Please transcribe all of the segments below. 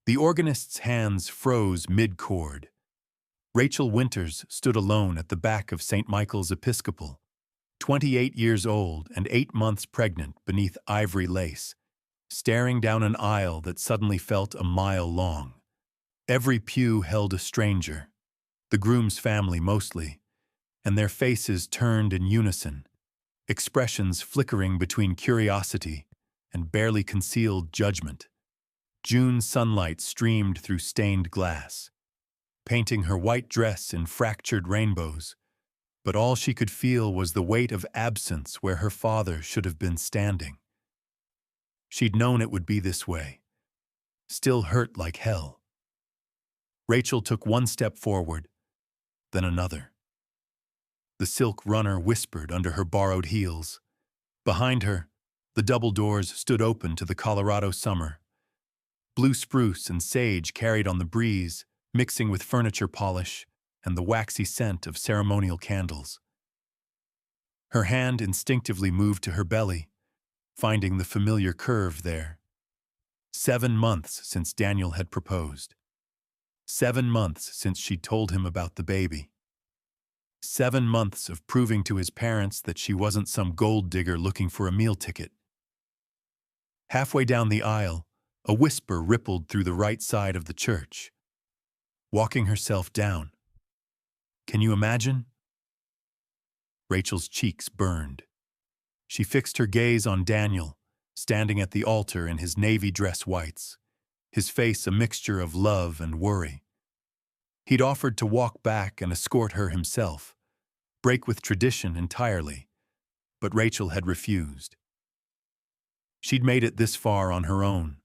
The organist's hands froze mid-chord. Rachel Winters stood alone at the back of St. Michael's Episcopal, 28 years old and 8 months pregnant beneath ivory lace, staring down an aisle that suddenly felt a mile long. Every pew held a stranger, the groom's family mostly, and their faces turned in unison, expressions flickering between curiosity and barely concealed judgment. June sunlight streamed through stained glass, painting her white dress in fractured rainbows, but all she could feel was the weight of absence where her father should have been standing. She'd known it would be this way, still hurt like hell. Rachel took one step forward, then another. The silk runner whispered under her borrowed heels. Behind her, the double doors stood open to the Colorado summer. Blue spruce and sage carried on the breeze, mixing with furniture polish and the waxy scent of ceremonial candles. Her hand instinctively moved to her belly, finding the familiar curve there. 7 months since Daniel had proposed. 7 months since she'd told him about the baby. 7 months of proving to his parents that she wasn't some gold digger looking for a meal ticket. Halfway down the aisle, a whisper rippled through the right side of the church. Walking herself down. Can you imagine? Rachel's cheeks burned. She fixed her gaze on Daniel, standing at the altar in his navy dress whites, his face a mixture of love and worry. He'd offered to walk back and escort her himself, break with tradition entirely, but Rachel had refused. She'd made it this far on her own,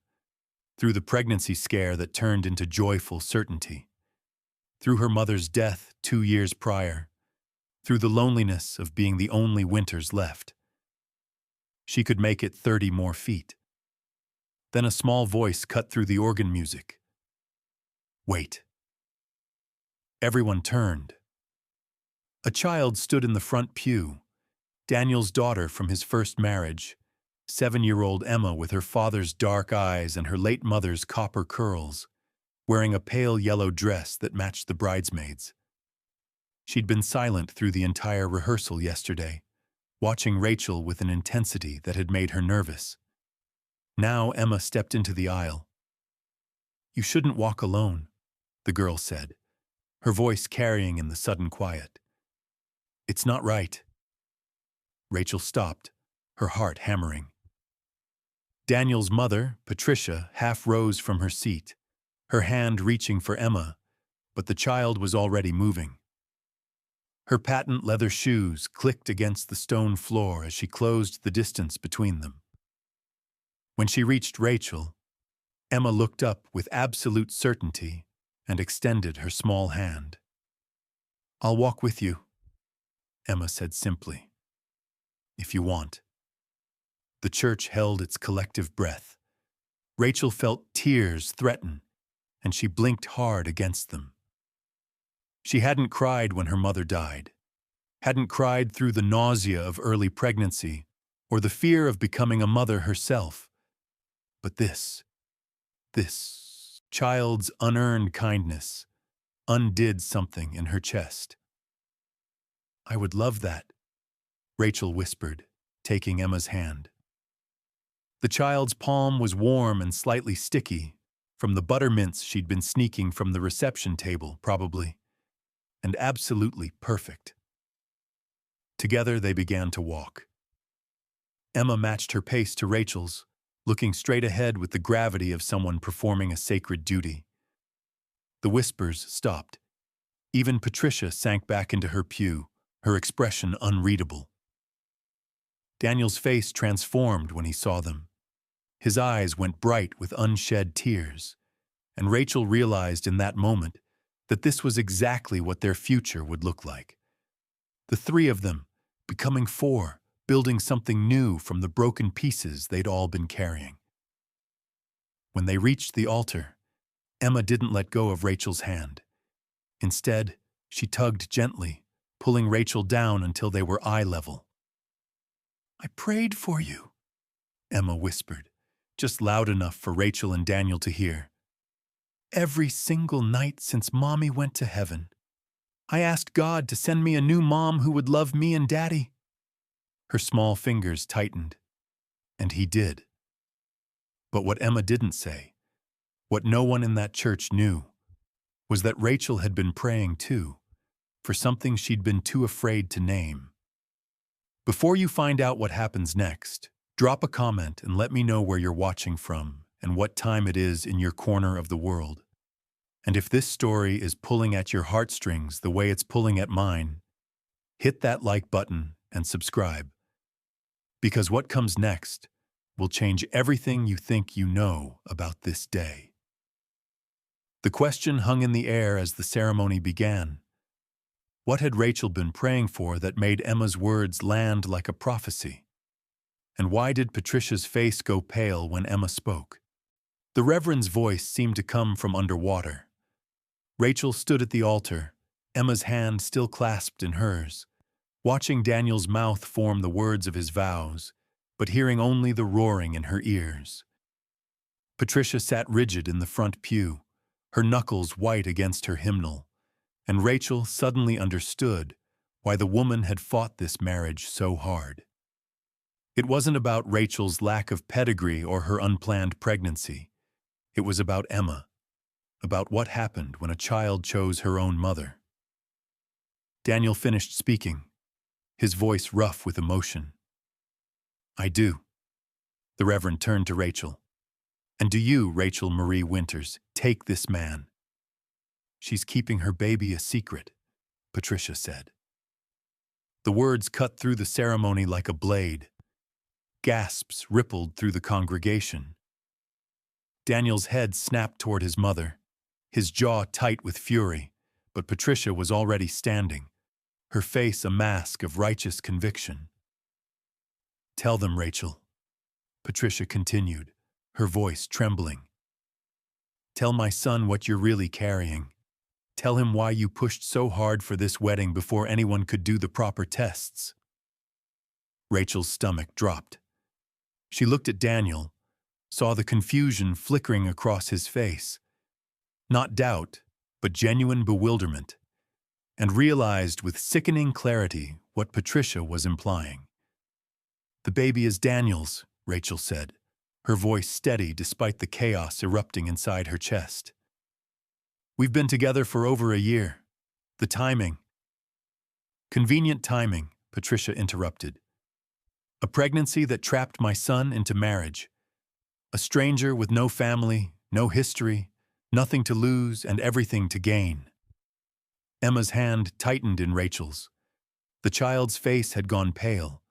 through the pregnancy scare that turned into joyful certainty, through her mother's death 2 years prior, through the loneliness of being the only Winters left. She could make it 30 more feet. Then a small voice cut through the organ music. Wait. Everyone turned. A child stood in the front pew, Daniel's daughter from his first marriage, 7-year-old Emma with her father's dark eyes and her late mother's copper curls, wearing a pale yellow dress that matched the bridesmaids. She'd been silent through the entire rehearsal yesterday, watching Rachel with an intensity that had made her nervous. Now Emma stepped into the aisle. "You shouldn't walk alone," the girl said, her voice carrying in the sudden quiet. "It's not right." Rachel stopped, her heart hammering. Daniel's mother, Patricia, half rose from her seat, her hand reaching for Emma, but the child was already moving. Her patent leather shoes clicked against the stone floor as she closed the distance between them. When she reached Rachel, Emma looked up with absolute certainty and extended her small hand. "I'll walk with you," Emma said simply. "If you want." The church held its collective breath. Rachel felt tears threaten, and she blinked hard against them. She hadn't cried when her mother died, hadn't cried through the nausea of early pregnancy or the fear of becoming a mother herself. But this child's unearned kindness undid something in her chest. "I would love that," Rachel whispered, taking Emma's hand. The child's palm was warm and slightly sticky, from the buttermints she'd been sneaking from the reception table, probably, and absolutely perfect. Together they began to walk. Emma matched her pace to Rachel's, looking straight ahead with the gravity of someone performing a sacred duty. The whispers stopped. Even Patricia sank back into her pew, her expression unreadable. Daniel's face transformed when he saw them. His eyes went bright with unshed tears, and Rachel realized in that moment that this was exactly what their future would look like. The 3 of them, becoming 4, building something new from the broken pieces they'd all been carrying. When they reached the altar, Emma didn't let go of Rachel's hand. Instead, she tugged gently, pulling Rachel down until they were eye level. "I prayed for you," Emma whispered, just loud enough for Rachel and Daniel to hear. every single night since Mommy went to heaven. I asked God to send me a new mom who would love me and Daddy." Her small fingers tightened, and he did. But what Emma didn't say, what no one in that church knew, was that Rachel had been praying too, for something she'd been too afraid to name. Before you find out what happens next, drop a comment and let me know where you're watching from and what time it is in your corner of the world. And if this story is pulling at your heartstrings the way it's pulling at mine, hit that like button and subscribe. Because what comes next will change everything you think you know about this day. The question hung in the air as the ceremony began. What had Rachel been praying for that made Emma's words land like a prophecy? And why did Patricia's face go pale when Emma spoke? The Reverend's voice seemed to come from underwater. Rachel stood at the altar, Emma's hand still clasped in hers, watching Daniel's mouth form the words of his vows, but hearing only the roaring in her ears. Patricia sat rigid in the front pew, her knuckles white against her hymnal, and Rachel suddenly understood why the woman had fought this marriage so hard. It wasn't about Rachel's lack of pedigree or her unplanned pregnancy. It was about Emma, about what happened when a child chose her own mother. Daniel finished speaking, his voice rough with emotion. "I do." The Reverend turned to Rachel. "And do you, Rachel Marie Winters, take this man?" "She's keeping her baby a secret," Patricia said. The words cut through the ceremony like a blade. Gasps rippled through the congregation. Daniel's head snapped toward his mother, his jaw tight with fury, but Patricia was already standing, her face a mask of righteous conviction. "Tell them, Rachel," Patricia continued, her voice trembling. "Tell my son what you're really carrying. Tell him why you pushed so hard for this wedding before anyone could do the proper tests." Rachel's stomach dropped. She looked at Daniel, saw the confusion flickering across his face. Not doubt, but genuine bewilderment, and realized with sickening clarity what Patricia was implying. "The baby is Daniel's," Rachel said, her voice steady despite the chaos erupting inside her chest. "We've been together for over a year. The timing—" "Convenient timing," Patricia interrupted. "A pregnancy that trapped my son into marriage. A stranger with no family, no history, nothing to lose and everything to gain." Emma's hand tightened in Rachel's. The child's face had gone pale,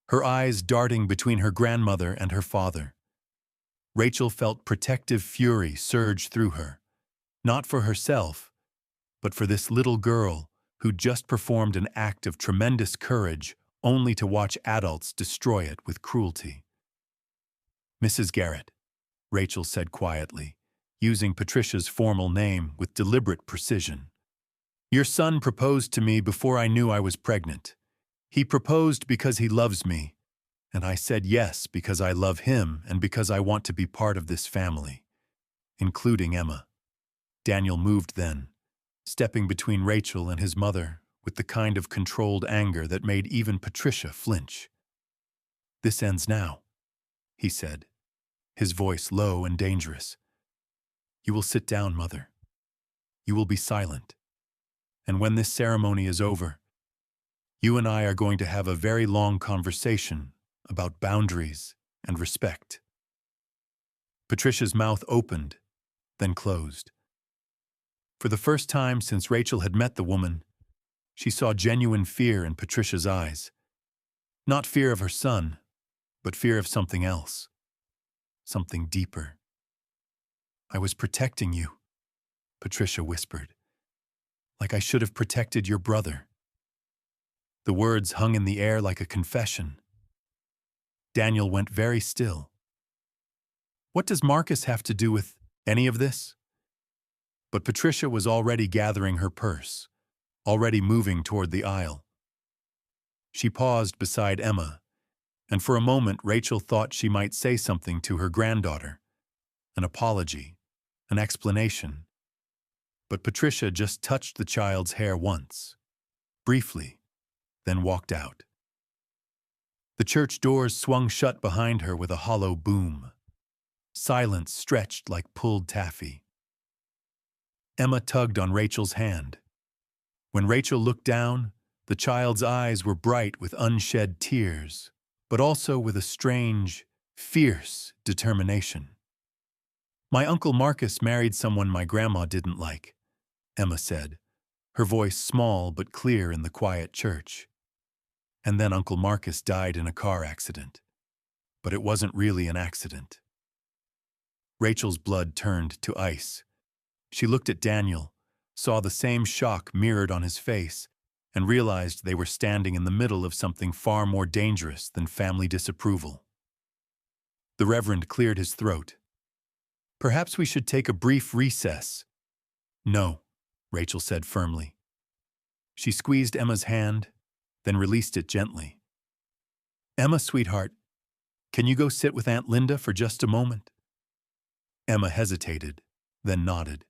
her eyes darting between her grandmother and her father. Rachel felt protective fury surge through her, not for herself, but for this little girl who'd just performed an act of tremendous courage only to watch adults destroy it with cruelty. "Mrs. Garrett," Rachel said quietly, using Patricia's formal name with deliberate precision. "Your son proposed to me before I knew I was pregnant. He proposed because he loves me, and I said yes because I love him and because I want to be part of this family, including Emma." Daniel moved then, stepping between Rachel and his mother with the kind of controlled anger that made even Patricia flinch. "This ends now," he said, his voice low and dangerous. "You will sit down, Mother. You will be silent. And when this ceremony is over, you and I are going to have a very long conversation about boundaries and respect." Patricia's mouth opened, then closed. For the first time since Rachel had met the woman, she saw genuine fear in Patricia's eyes. Not fear of her son, but fear of something else. Something deeper. "I was protecting you," Patricia whispered. "Like I should have protected your brother." The words hung in the air like a confession. Daniel went very still. "What does Marcus have to do with any of this?" But Patricia was already gathering her purse, already moving toward the aisle. She paused beside Emma, and for a moment Rachel thought she might say something to her granddaughter, an apology, an explanation. But Patricia just touched the child's hair once, briefly, then walked out. The church doors swung shut behind her with a hollow boom. Silence stretched like pulled taffy. Emma tugged on Rachel's hand. When Rachel looked down, the child's eyes were bright with unshed tears, but also with a strange, fierce determination. "My Uncle Marcus married someone my grandma didn't like," Emma said, her voice small but clear in the quiet church. "And then Uncle Marcus died in a car accident. But it wasn't really an accident." Rachel's blood turned to ice. She looked at Daniel, saw the same shock mirrored on his face, and realized they were standing in the middle of something far more dangerous than family disapproval. The Reverend cleared his throat. "Perhaps we should take a brief recess." "No," Rachel said firmly. She squeezed Emma's hand, then released it gently. "Emma, sweetheart, can you go sit with Aunt Linda for just a moment?" Emma hesitated, then nodded.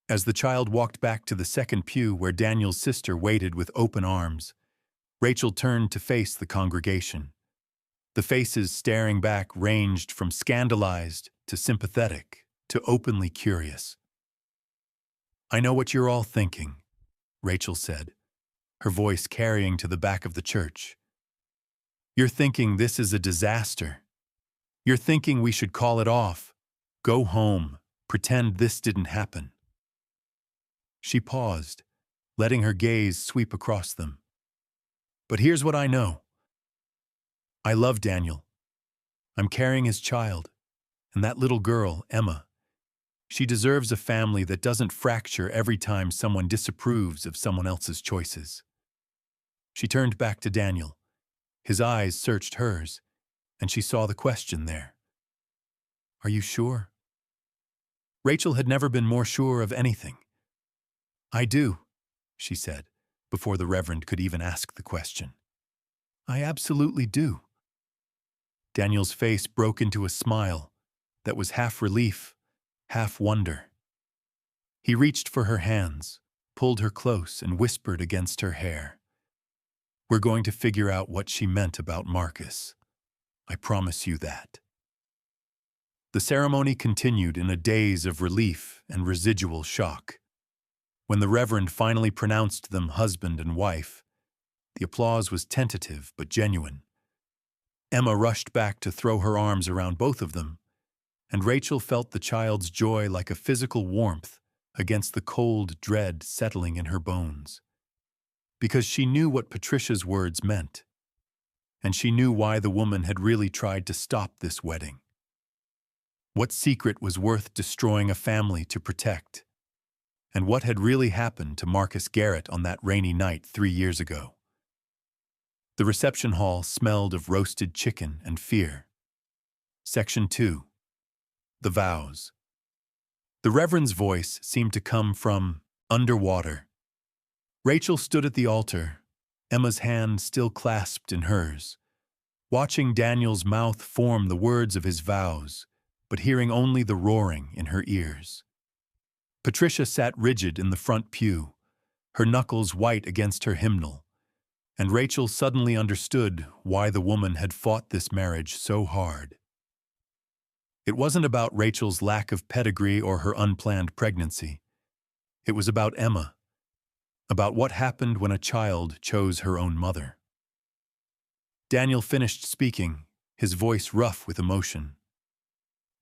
As the child walked back to the second pew where Daniel's sister waited with open arms, Rachel turned to face the congregation. The faces staring back ranged from scandalized to sympathetic to openly curious. "I know what you're all thinking," Rachel said, her voice carrying to the back of the church. "You're thinking this is a disaster. You're thinking we should call it off, go home, pretend this didn't happen." She paused, letting her gaze sweep across them. "But here's what I know. I love Daniel. I'm carrying his child, and that little girl, Emma, she deserves a family that doesn't fracture every time someone disapproves of someone else's choices." She turned back to Daniel. His eyes searched hers, and she saw the question there. "Are you sure?" Rachel had never been more sure of anything. "I do," she said, before the Reverend could even ask the question. "I absolutely do." Daniel's face broke into a smile that was half relief, half wonder. He reached for her hands, pulled her close, and whispered against her hair. "We're going to figure out what she meant about Marcus. I promise you that." The ceremony continued in a daze of relief and residual shock. When the Reverend finally pronounced them husband and wife, the applause was tentative but genuine. Emma rushed back to throw her arms around both of them, and Rachel felt the child's joy like a physical warmth against the cold dread settling in her bones. Because she knew what Patricia's words meant, and she knew why the woman had really tried to stop this wedding. What secret was worth destroying a family to protect? And what had really happened to Marcus Garrett on that rainy night 3 years ago? The reception hall smelled of roasted chicken and fear. Section 2. The Vows. The Reverend's voice seemed to come from underwater. Rachel stood at the altar, Emma's hand still clasped in hers, watching Daniel's mouth form the words of his vows, but hearing only the roaring in her ears. Patricia sat rigid in the front pew, her knuckles white against her hymnal, and Rachel suddenly understood why the woman had fought this marriage so hard. It wasn't about Rachel's lack of pedigree or her unplanned pregnancy. It was about Emma, about what happened when a child chose her own mother. Daniel finished speaking, his voice rough with emotion.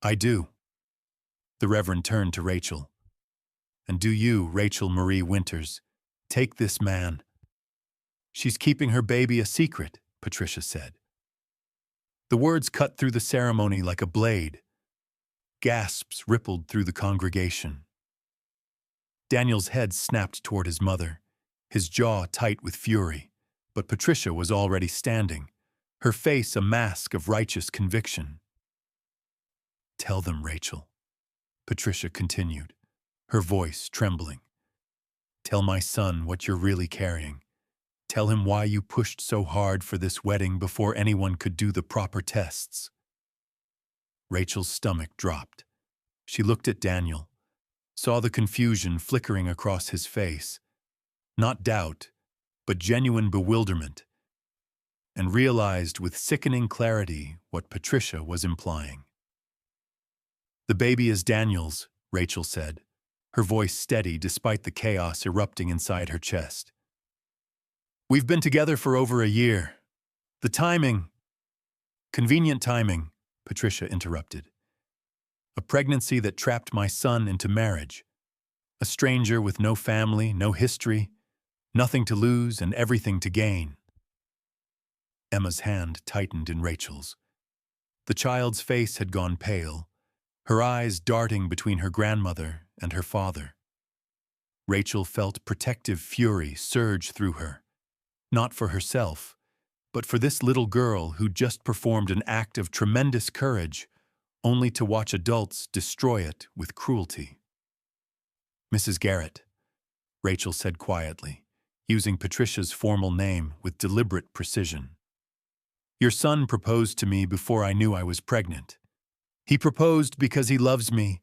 "I do." The Reverend turned to Rachel. "And do you, Rachel Marie Winters, take this man." "She's keeping her baby a secret," Patricia said. The words cut through the ceremony like a blade. Gasps rippled through the congregation. Daniel's head snapped toward his mother, his jaw tight with fury, but Patricia was already standing, her face a mask of righteous conviction. "Tell them, Rachel," Patricia continued, her voice trembling. "Tell my son what you're really carrying. Tell him why you pushed so hard for this wedding before anyone could do the proper tests." Rachel's stomach dropped. She looked at Daniel, saw the confusion flickering across his face, not doubt, but genuine bewilderment, and realized with sickening clarity what Patricia was implying. "The baby is Daniel's," Rachel said, her voice steady despite the chaos erupting inside her chest. "We've been together for over a year. The timing—" "Convenient timing," Patricia interrupted. "A pregnancy that trapped my son into marriage. A stranger with no family, no history, nothing to lose and everything to gain." Emma's hand tightened in Rachel's. The child's face had gone pale, her eyes darting between her grandmother and her father. Rachel felt protective fury surge through her, not for herself, but for this little girl who'd just performed an act of tremendous courage, only to watch adults destroy it with cruelty. "Mrs. Garrett," Rachel said quietly, using Patricia's formal name with deliberate precision. "Your son proposed to me before I knew I was pregnant. He proposed because he loves me,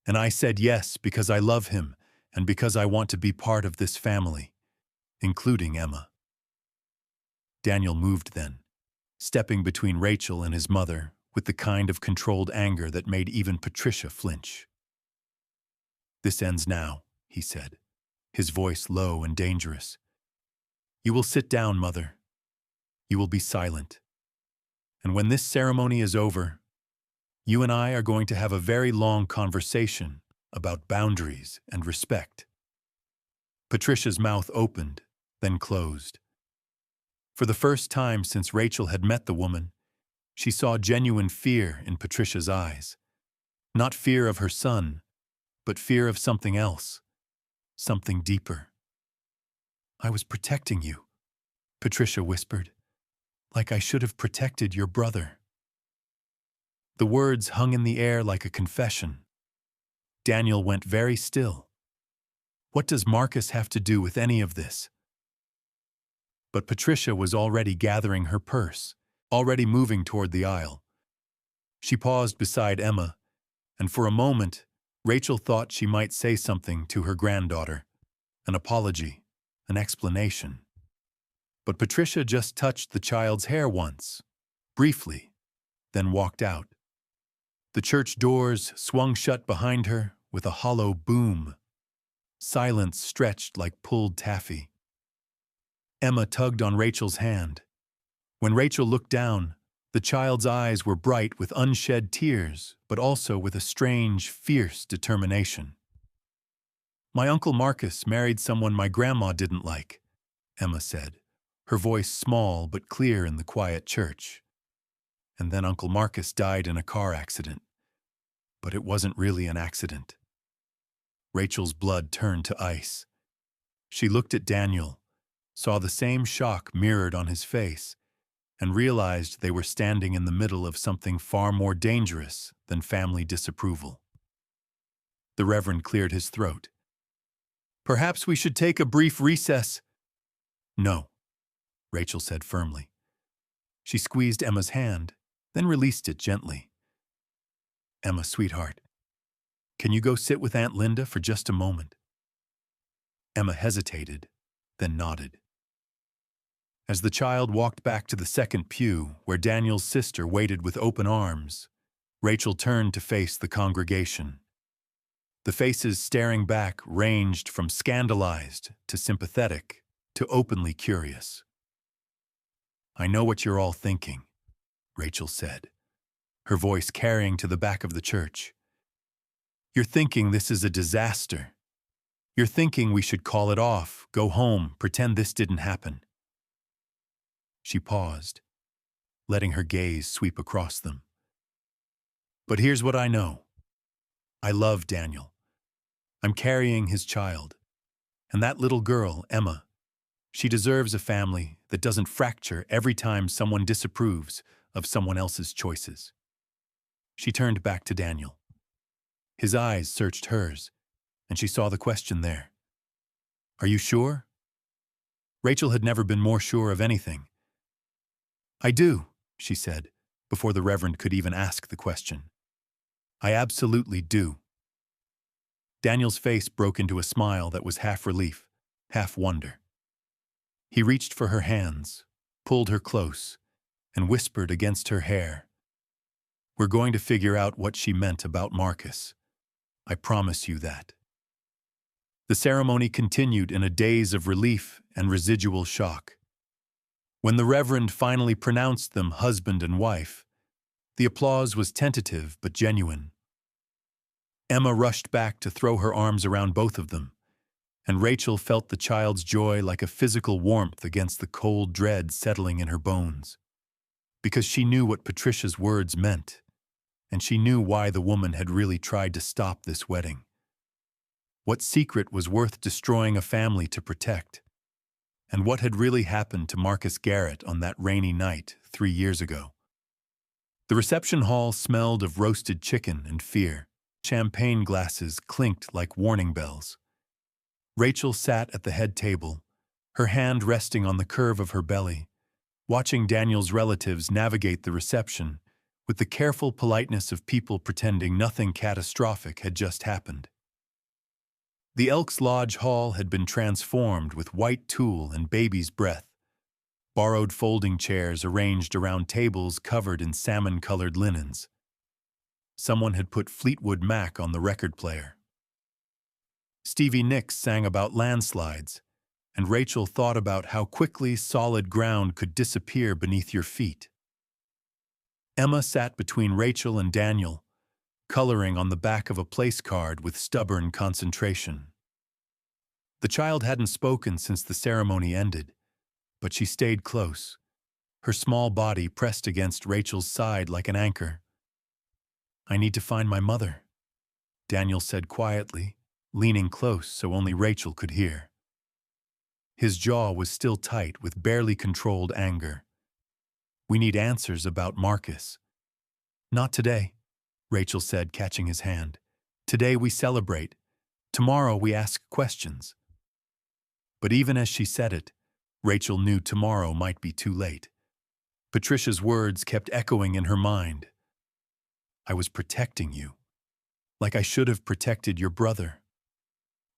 and I said yes because I love him and because I want to be part of this family, including Emma." Daniel moved then, stepping between Rachel and his mother with the kind of controlled anger that made even Patricia flinch. "This ends now," he said, his voice low and dangerous. "You will sit down, Mother. You will be silent. And when this ceremony is over, you and I are going to have a very long conversation about boundaries and respect." Patricia's mouth opened, then closed. For the first time since Rachel had met the woman, she saw genuine fear in Patricia's eyes. Not fear of her son, but fear of something else, something deeper. "I was protecting you," Patricia whispered, "like I should have protected your brother." The words hung in the air like a confession. Daniel went very still. What does Marcus have to do with any of this? But Patricia was already gathering her purse, already moving toward the aisle. She paused beside Emma, and for a moment, Rachel thought she might say something to her granddaughter, an apology, an explanation. But Patricia just touched the child's hair once, briefly, then walked out. The church doors swung shut behind her with a hollow boom. Silence stretched like pulled taffy. Emma tugged on Rachel's hand. When Rachel looked down, the child's eyes were bright with unshed tears, but also with a strange, fierce determination. "My Uncle Marcus married someone my grandma didn't like," Emma said, her voice small but clear in the quiet church. "And then Uncle Marcus died in a car accident. But it wasn't really an accident." Rachel's blood turned to ice. She looked at Daniel, saw the same shock mirrored on his face, and realized they were standing in the middle of something far more dangerous than family disapproval. The Reverend cleared his throat. "Perhaps we should take a brief recess." "No," Rachel said firmly. She squeezed Emma's hand, then released it gently. "Emma, sweetheart, can you go sit with Aunt Linda for just a moment?" Emma hesitated, then nodded. As the child walked back to the second pew, where Daniel's sister waited with open arms, Rachel turned to face the congregation. The faces staring back ranged from scandalized to sympathetic to openly curious. "I know what you're all thinking," Rachel said, her voice carrying to the back of the church. "You're thinking this is a disaster. You're thinking we should call it off, go home, pretend this didn't happen." She paused, letting her gaze sweep across them. "But here's what I know. I love Daniel. I'm carrying his child. And that little girl, Emma, she deserves a family that doesn't fracture every time someone disapproves of someone else's choices." She turned back to Daniel. His eyes searched hers, and she saw the question there. "Are you sure?" Rachel had never been more sure of anything. "I do," she said, before the Reverend could even ask the question. "I absolutely do." Daniel's face broke into a smile that was half relief, half wonder. He reached for her hands, pulled her close, and whispered against her hair, "We're going to figure out what she meant about Marcus. I promise you that." The ceremony continued in a daze of relief and residual shock. When the Reverend finally pronounced them husband and wife, the applause was tentative but genuine. Emma rushed back to throw her arms around both of them, and Rachel felt the child's joy like a physical warmth against the cold dread settling in her bones. Because she knew what Patricia's words meant, and she knew why the woman had really tried to stop this wedding. What secret was worth destroying a family to protect? And what had really happened to Marcus Garrett on that rainy night 3 years ago? The reception hall smelled of roasted chicken and fear. Champagne glasses clinked like warning bells. Rachel sat at the head table, her hand resting on the curve of her belly, watching Daniel's relatives navigate the reception with the careful politeness of people pretending nothing catastrophic had just happened. The Elks Lodge Hall had been transformed with white tulle and baby's breath, borrowed folding chairs arranged around tables covered in salmon-colored linens. Someone had put Fleetwood Mac on the record player. Stevie Nicks sang about landslides, and Rachel thought about how quickly solid ground could disappear beneath your feet. Emma sat between Rachel and Daniel, coloring on the back of a place card with stubborn concentration. The child hadn't spoken since the ceremony ended, but she stayed close, her small body pressed against Rachel's side like an anchor. "I need to find my mother," Daniel said quietly, leaning close so only Rachel could hear. His jaw was still tight with barely controlled anger. "We need answers about Marcus." "Not today," Rachel said, catching his hand. "Today we celebrate. Tomorrow we ask questions." But even as she said it, Rachel knew tomorrow might be too late. Patricia's words kept echoing in her mind. "I was protecting you, like I should have protected your brother."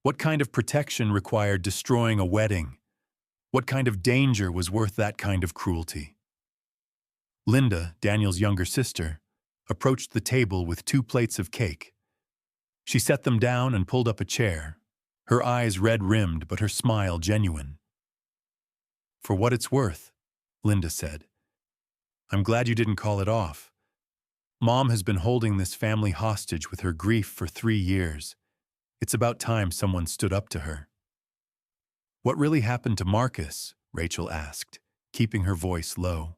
What kind of protection required destroying a wedding? What kind of danger was worth that kind of cruelty? Linda, Daniel's younger sister, approached the table with 2 plates of cake. She set them down and pulled up a chair, her eyes red-rimmed but her smile genuine. "For what it's worth," Linda said, "I'm glad you didn't call it off. Mom has been holding this family hostage with her grief for 3 years. It's about time someone stood up to her." "What really happened to Marcus?" Rachel asked, keeping her voice low.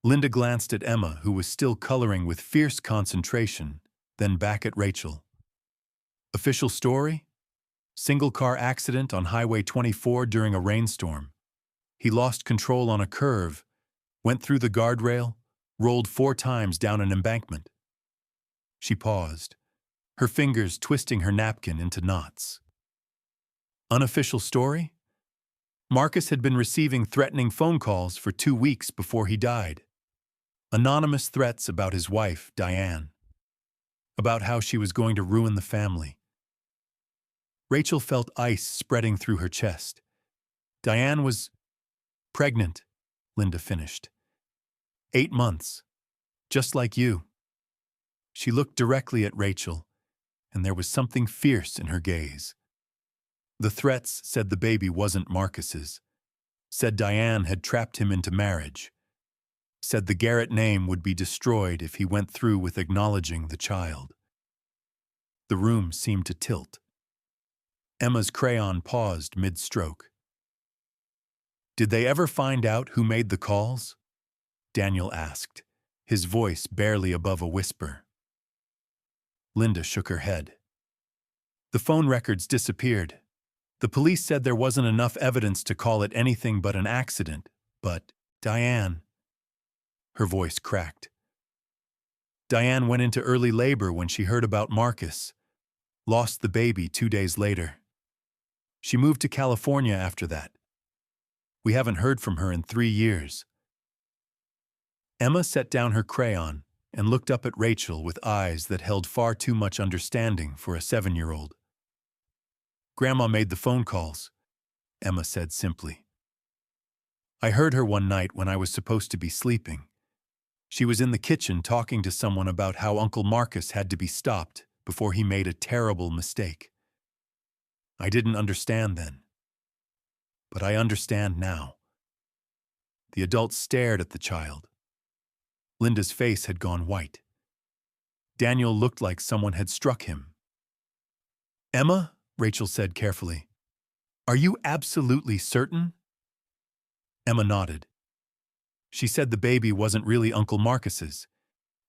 Linda glanced at Emma, who was still coloring with fierce concentration, then back at Rachel. "Official story? Single-car accident on Highway 24 during a rainstorm. He lost control on a curve, went through the guardrail, rolled 4 times down an embankment." She paused, her fingers twisting her napkin into knots. "Unofficial story? Marcus had been receiving threatening phone calls for 2 weeks before he died. Anonymous threats about his wife, Diane. About how she was going to ruin the family." Rachel felt ice spreading through her chest. "Diane was pregnant," Linda finished. 8 months, just like you." She looked directly at Rachel, and there was something fierce in her gaze. The threats said the baby wasn't Marcus's, said Diane had trapped him into marriage, said the Garrett name would be destroyed if he went through with acknowledging the child. The room seemed to tilt. Emma's crayon paused mid-stroke. "Did they ever find out who made the calls?" Daniel asked, his voice barely above a whisper. Linda shook her head. "The phone records disappeared. The police said there wasn't enough evidence to call it anything but an accident, but Diane..." Her voice cracked. "Diane went into early labor when she heard about Marcus, lost the baby 2 days later. She moved to California after that. We haven't heard from her in 3 years." Emma set down her crayon, and looked up at Rachel with eyes that held far too much understanding for a 7-year-old. "Grandma made the phone calls," Emma said simply. "I heard her one night when I was supposed to be sleeping. She was in the kitchen talking to someone about how Uncle Marcus had to be stopped before he made a terrible mistake. I didn't understand then. But I understand now." The adults stared at the child. Linda's face had gone white. Daniel looked like someone had struck him. "Emma," Rachel said carefully, "are you absolutely certain?" Emma nodded. "She said the baby wasn't really Uncle Marcus's.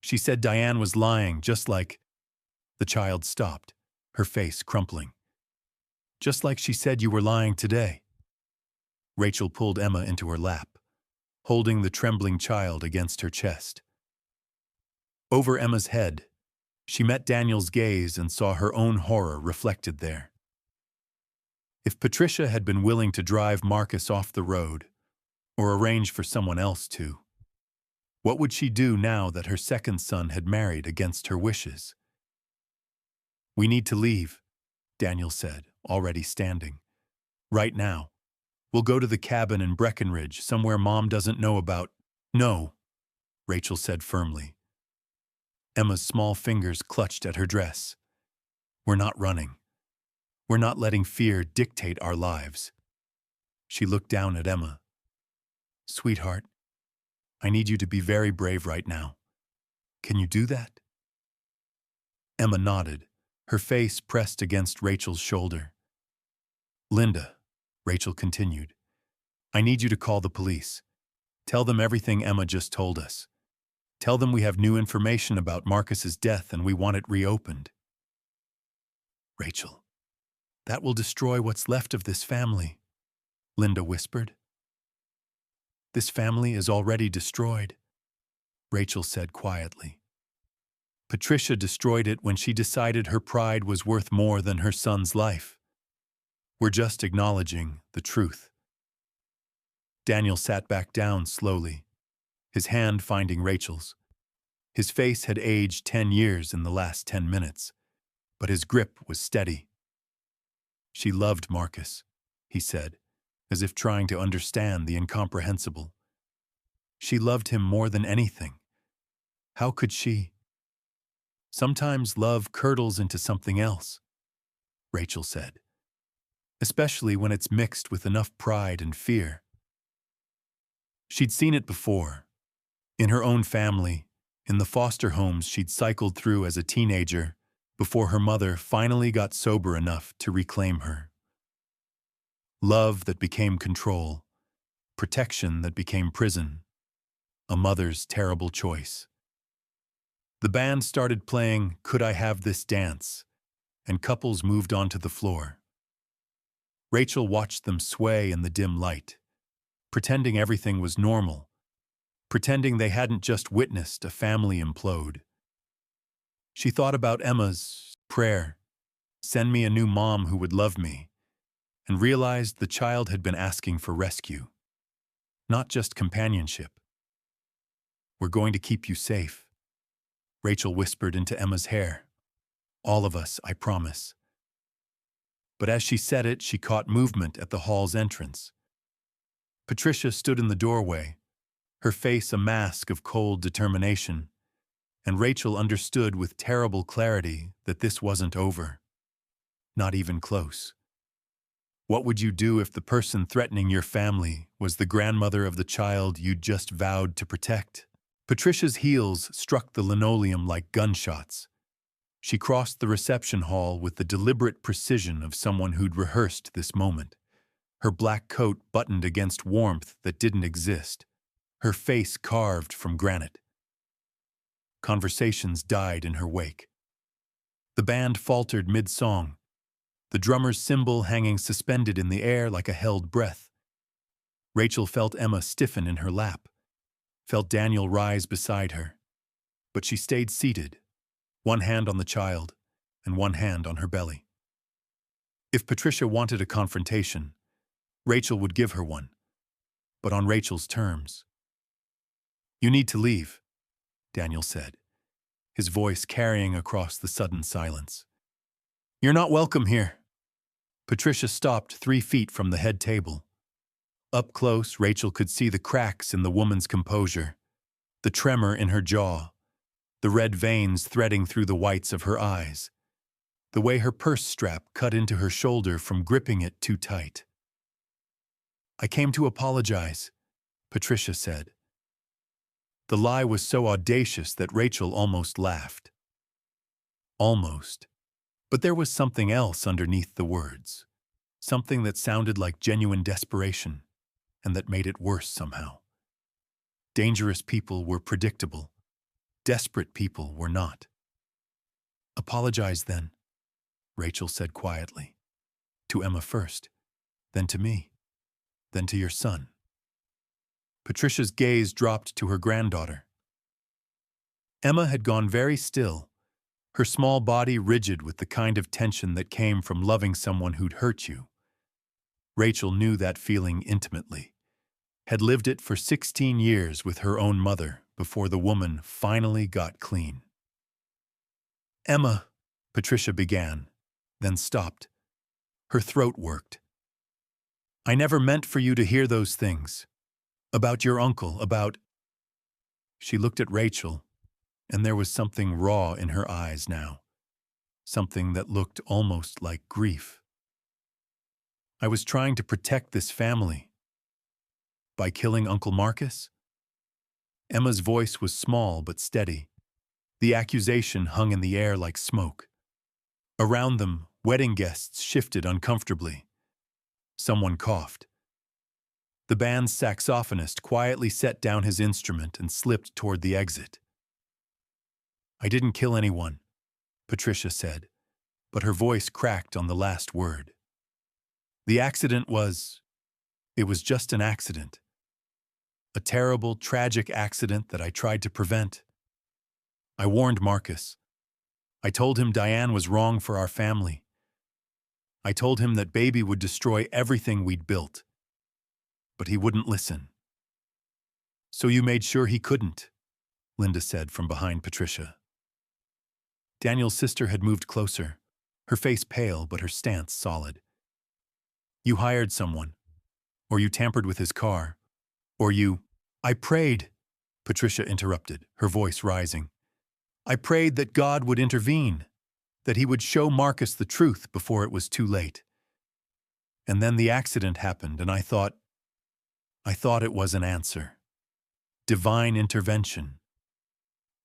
She said Diane was lying, just like—" The child stopped, her face crumpling. "Just like she said you were lying today." Rachel pulled Emma into her lap, holding the trembling child against her chest. Over Emma's head, she met Daniel's gaze and saw her own horror reflected there. If Patricia had been willing to drive Marcus off the road, or arrange for someone else to, what would she do now that her second son had married against her wishes? "We need to leave," Daniel said, already standing. "Right now. We'll go to the cabin in Breckenridge, somewhere Mom doesn't know about." "No," Rachel said firmly. Emma's small fingers clutched at her dress. "We're not running. We're not letting fear dictate our lives." She looked down at Emma. "Sweetheart, I need you to be very brave right now. Can you do that?" Emma nodded, her face pressed against Rachel's shoulder. "Linda," Rachel continued, "I need you to call the police. Tell them everything Emma just told us. Tell them we have new information about Marcus's death and we want it reopened." "Rachel, that will destroy what's left of this family," Linda whispered. "This family is already destroyed," Rachel said quietly. "Patricia destroyed it when she decided her pride was worth more than her son's life. We're just acknowledging the truth." Daniel sat back down slowly, his hand finding Rachel's. His face had aged 10 years in the last 10 minutes, but his grip was steady. "She loved Marcus," he said, as if trying to understand the incomprehensible. "She loved him more than anything. How could she—" "Sometimes love curdles into something else," Rachel said, "especially when it's mixed with enough pride and fear." She'd seen it before, in her own family, in the foster homes she'd cycled through as a teenager before her mother finally got sober enough to reclaim her. Love that became control, protection that became prison, a mother's terrible choice. The band started playing "Could I Have This Dance," and couples moved onto the floor. Rachel watched them sway in the dim light, pretending everything was normal, pretending they hadn't just witnessed a family implode. She thought about Emma's prayer, "Send me a new mom who would love me," and realized the child had been asking for rescue, not just companionship. "We're going to keep you safe," Rachel whispered into Emma's hair. "All of us, I promise." But as she said it, she caught movement at the hall's entrance. Patricia stood in the doorway, her face a mask of cold determination, and Rachel understood with terrible clarity that this wasn't over. Not even close. What would you do if the person threatening your family was the grandmother of the child you'd just vowed to protect? Patricia's heels struck the linoleum like gunshots. She crossed the reception hall with the deliberate precision of someone who'd rehearsed this moment, her black coat buttoned against warmth that didn't exist, her face carved from granite. Conversations died in her wake. The band faltered mid-song, the drummer's cymbal hanging suspended in the air like a held breath. Rachel felt Emma stiffen in her lap, felt Daniel rise beside her, but she stayed seated, one hand on the child and one hand on her belly. If Patricia wanted a confrontation, Rachel would give her one, but on Rachel's terms. "You need to leave," Daniel said, his voice carrying across the sudden silence. "You're not welcome here." Patricia stopped 3 feet from the head table. Up close, Rachel could see the cracks in the woman's composure, the tremor in her jaw, the red veins threading through the whites of her eyes, the way her purse strap cut into her shoulder from gripping it too tight. "I came to apologize," Patricia said. The lie was so audacious that Rachel almost laughed. Almost. But there was something else underneath the words, something that sounded like genuine desperation, and that made it worse somehow. Dangerous people were predictable. Desperate people were not. "Apologize then," Rachel said quietly. "To Emma first, then to me, then to your son." Patricia's gaze dropped to her granddaughter. Emma had gone very still, her small body rigid with the kind of tension that came from loving someone who'd hurt you. Rachel knew that feeling intimately, had lived it for 16 years with her own mother before the woman finally got clean. "Emma," Patricia began, then stopped. Her throat worked. "I never meant for you to hear those things. About your uncle, about—" She looked at Rachel, and there was something raw in her eyes now, something that looked almost like grief. "I was trying to protect this family. By killing Uncle Marcus?" Emma's voice was small but steady. The accusation hung in the air like smoke. Around them, wedding guests shifted uncomfortably. Someone coughed. The band's saxophonist quietly set down his instrument and slipped toward the exit. "I didn't kill anyone," Patricia said, but her voice cracked on the last word. "The accident was... it was just an accident. A terrible, tragic accident that I tried to prevent. I warned Marcus. I told him Diane was wrong for our family. I told him that baby would destroy everything we'd built. But he wouldn't listen." "So you made sure he couldn't," Linda said from behind Patricia. Daniel's sister had moved closer, her face pale but her stance solid. "You hired someone, or you tampered with his car, or you—" "I prayed," Patricia interrupted, her voice rising. "I prayed that God would intervene, that he would show Marcus the truth before it was too late. And then the accident happened, and I thought it was an answer. Divine intervention.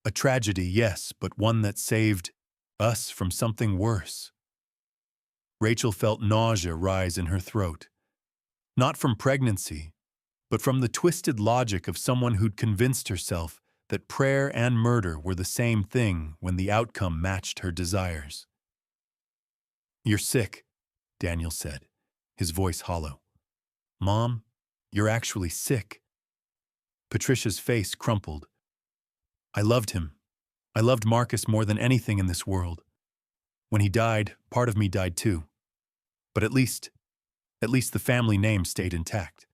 A tragedy, yes, but one that saved us from something worse." Rachel felt nausea rise in her throat. Not from pregnancy, but from the twisted logic of someone who'd convinced herself that prayer and murder were the same thing when the outcome matched her desires. "You're sick," Daniel said, his voice hollow. "Mom, you're actually sick." Patricia's face crumpled. "I loved him. I loved Marcus more than anything in this world. When he died, part of me died too. But at least the family name stayed intact.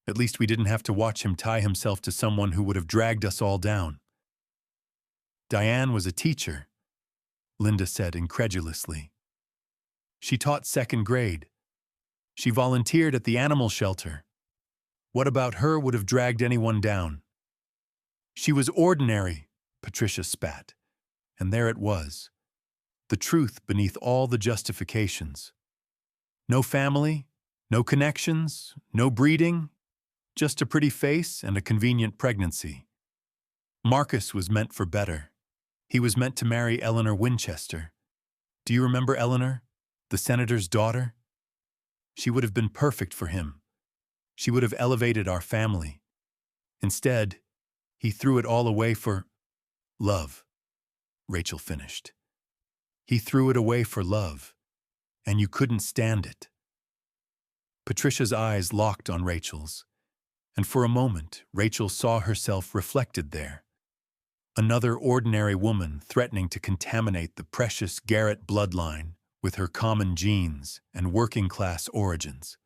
At least we didn't have to watch him tie himself to someone who would have dragged us all down." "Diane was a teacher," Linda said incredulously. "She taught second grade. She volunteered at the animal shelter. What about her would have dragged anyone down?" "She was ordinary," Patricia spat. And there it was. The truth beneath all the justifications. No family, no connections, no breeding, just a pretty face and a convenient pregnancy. Marcus was meant for better. He was meant to marry Eleanor Winchester. Do you remember Eleanor, the senator's daughter? She would have been perfect for him. She would have elevated our family. Instead, he threw it all away for love, Rachel finished. He threw it away for love, and you couldn't stand it. Patricia's eyes locked on Rachel's, and for a moment, Rachel saw herself reflected there. Another ordinary woman threatening to contaminate the precious Garrett bloodline with her common genes and working-class origins.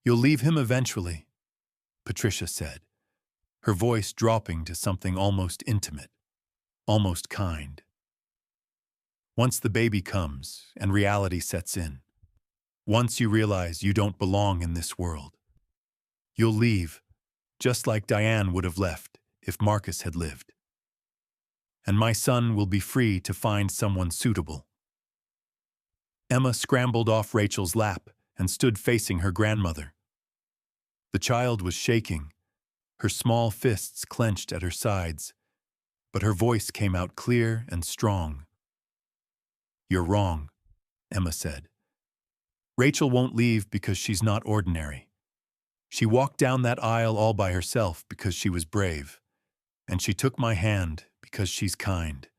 "You'll leave him eventually," Patricia said, her voice dropping to something almost intimate. almost kind. Once the baby comes and reality sets in, once you realize you don't belong in this world, you'll leave, just like Diane would have left if Marcus had lived. And my son will be free to find someone suitable. Emma scrambled off Rachel's lap and stood facing her grandmother. The child was shaking, her small fists clenched at her sides, but her voice came out clear and strong. "You're wrong," Emma said. "Rachel won't leave because she's not ordinary. She walked down that aisle all by herself because she was brave, and she took my hand because she's kind.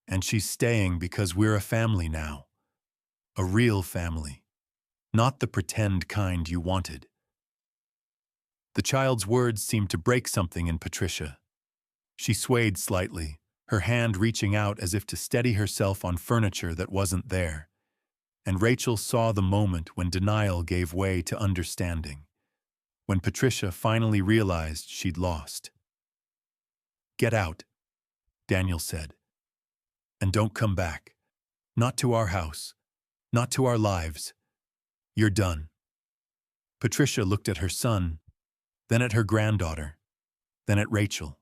And she's staying because we're a family now. A real family, not the pretend kind you wanted." The child's words seemed to break something in Patricia. She swayed slightly, her hand reaching out as if to steady herself on furniture that wasn't there. And Rachel saw the moment when denial gave way to understanding, when Patricia finally realized she'd lost. "Get out," Daniel said. "And don't come back. Not to our house. Not to our lives. You're done." Patricia looked at her son, then at her granddaughter, then at Rachel.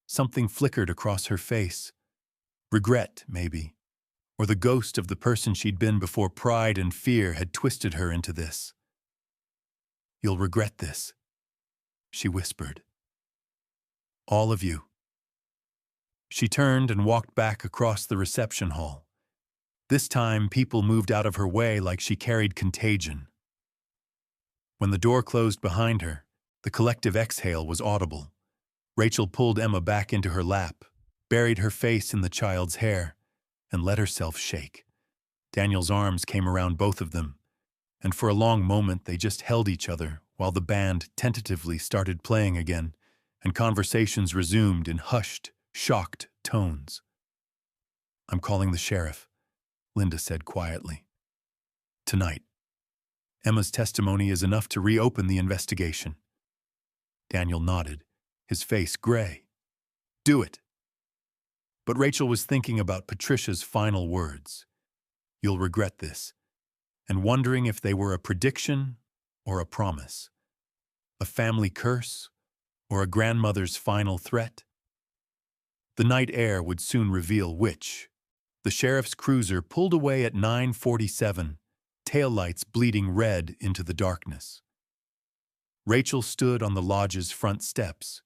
Something flickered across her face. Regret, maybe, or the ghost of the person she'd been before pride and fear had twisted her into this. "You'll regret this," she whispered. "All of you." She turned and walked back across the reception hall. This time, people moved out of her way like she carried contagion. When the door closed behind her, the collective exhale was audible. Rachel pulled Emma back into her lap, buried her face in the child's hair, and let herself shake. Daniel's arms came around both of them, and for a long moment they just held each other while the band tentatively started playing again, and conversations resumed in hushed, shocked tones. "I'm calling the sheriff," Linda said quietly. "Tonight. Emma's testimony is enough to reopen the investigation." Daniel nodded, his face gray. "Do it." But Rachel was thinking about Patricia's final words. "You'll regret this," and wondering if they were a prediction or a promise, a family curse or a grandmother's final threat. The night air would soon reveal which. The sheriff's cruiser pulled away at 9:47, taillights bleeding red into the darkness. Rachel stood on the lodge's front steps,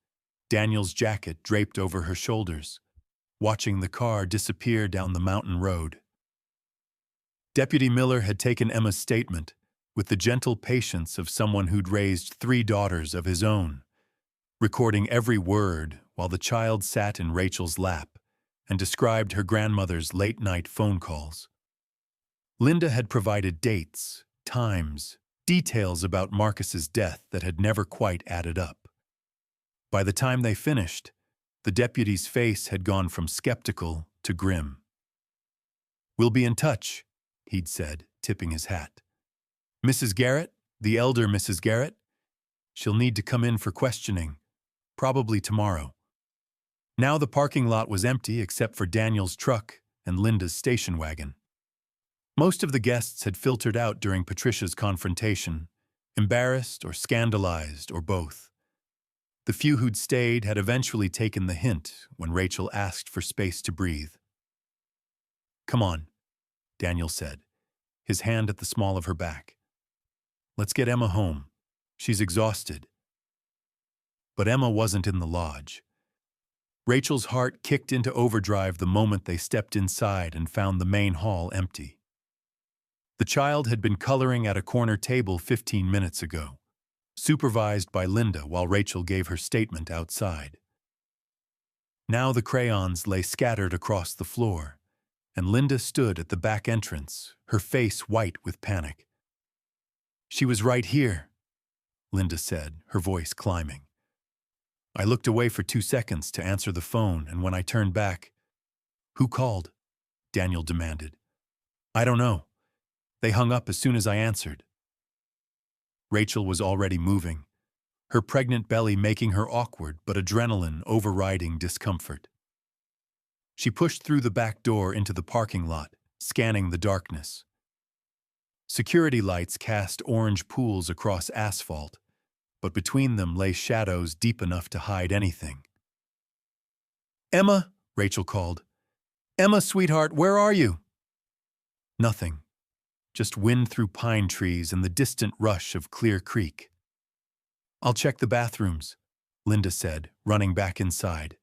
Daniel's jacket draped over her shoulders, watching the car disappear down the mountain road. Deputy Miller had taken Emma's statement with the gentle patience of someone who'd raised 3 daughters of his own, recording every word while the child sat in Rachel's lap and described her grandmother's late-night phone calls. Linda had provided dates, times, details about Marcus's death that had never quite added up. By the time they finished, the deputy's face had gone from skeptical to grim. "We'll be in touch," he'd said, tipping his hat. "Mrs. Garrett, the elder Mrs. Garrett, she'll need to come in for questioning, probably tomorrow." Now the parking lot was empty except for Daniel's truck and Linda's station wagon. Most of the guests had filtered out during Patricia's confrontation, embarrassed or scandalized or both. The few who'd stayed had eventually taken the hint when Rachel asked for space to breathe. "Come on," Daniel said, his hand at the small of her back. "Let's get Emma home. She's exhausted." But Emma wasn't in the lodge. Rachel's heart kicked into overdrive the moment they stepped inside and found the main hall empty. The child had been coloring at a corner table 15 minutes ago, supervised by Linda while Rachel gave her statement outside. Now the crayons lay scattered across the floor, and Linda stood at the back entrance, her face white with panic. "She was right here," Linda said, her voice climbing. "I looked away for 2 seconds to answer the phone, and when I turned back—" "Who called?" Daniel demanded. "I don't know. They hung up as soon as I answered." Rachel was already moving, her pregnant belly making her awkward but adrenaline overriding discomfort. She pushed through the back door into the parking lot, scanning the darkness. Security lights cast orange pools across asphalt, but between them lay shadows deep enough to hide anything. "Emma," Rachel called. "Emma, sweetheart, where are you?" Nothing. Just wind through pine trees and the distant rush of Clear Creek. "I'll check the bathrooms," Linda said, running back inside.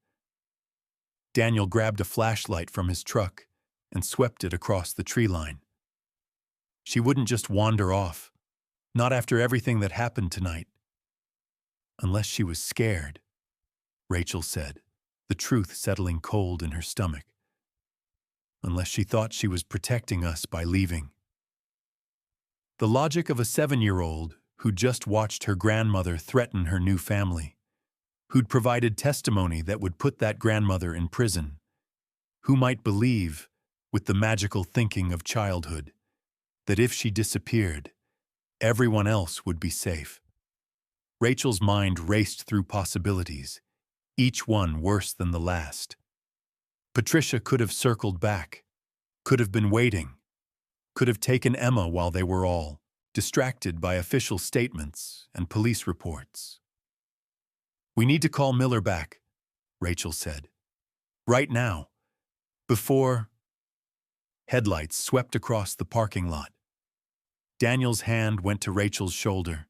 Daniel grabbed a flashlight from his truck and swept it across the tree line. She wouldn't just wander off, not after everything that happened tonight. Unless she was scared, Rachel said, the truth settling cold in her stomach. Unless she thought she was protecting us by leaving. The logic of a 7-year-old who'd just watched her grandmother threaten her new family, who'd provided testimony that would put that grandmother in prison, who might believe, with the magical thinking of childhood, that if she disappeared, everyone else would be safe. Rachel's mind raced through possibilities, each one worse than the last. Patricia could have circled back, could have been waiting, could have taken Emma while they were all distracted by official statements and police reports. "We need to call Miller back," Rachel said. "Right now. Before—" Headlights swept across the parking lot. Daniel's hand went to Rachel's shoulder,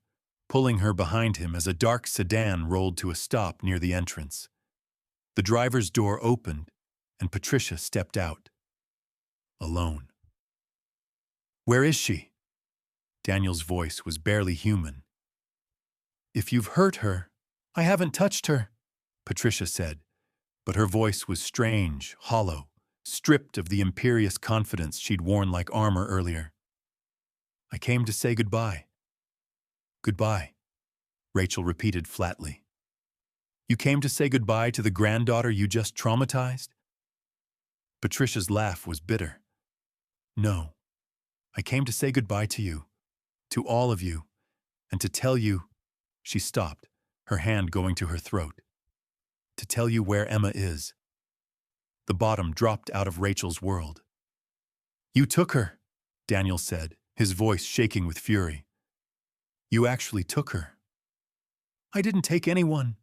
pulling her behind him as a dark sedan rolled to a stop near the entrance. The driver's door opened, and Patricia stepped out. Alone. "Where is she?" Daniel's voice was barely human. "If you've hurt her—" "I haven't touched her," Patricia said, but her voice was strange, hollow, stripped of the imperious confidence she'd worn like armor earlier. "I came to say goodbye." "Goodbye," Rachel repeated flatly. "You came to say goodbye to the granddaughter you just traumatized?" Patricia's laugh was bitter. "No, I came to say goodbye to you, to all of you, and to tell you—" She stopped, her hand going to her throat. "To tell you where Emma is." The bottom dropped out of Rachel's world. "You took her," Daniel said, his voice shaking with fury. "You actually took her." "I didn't take anyone,"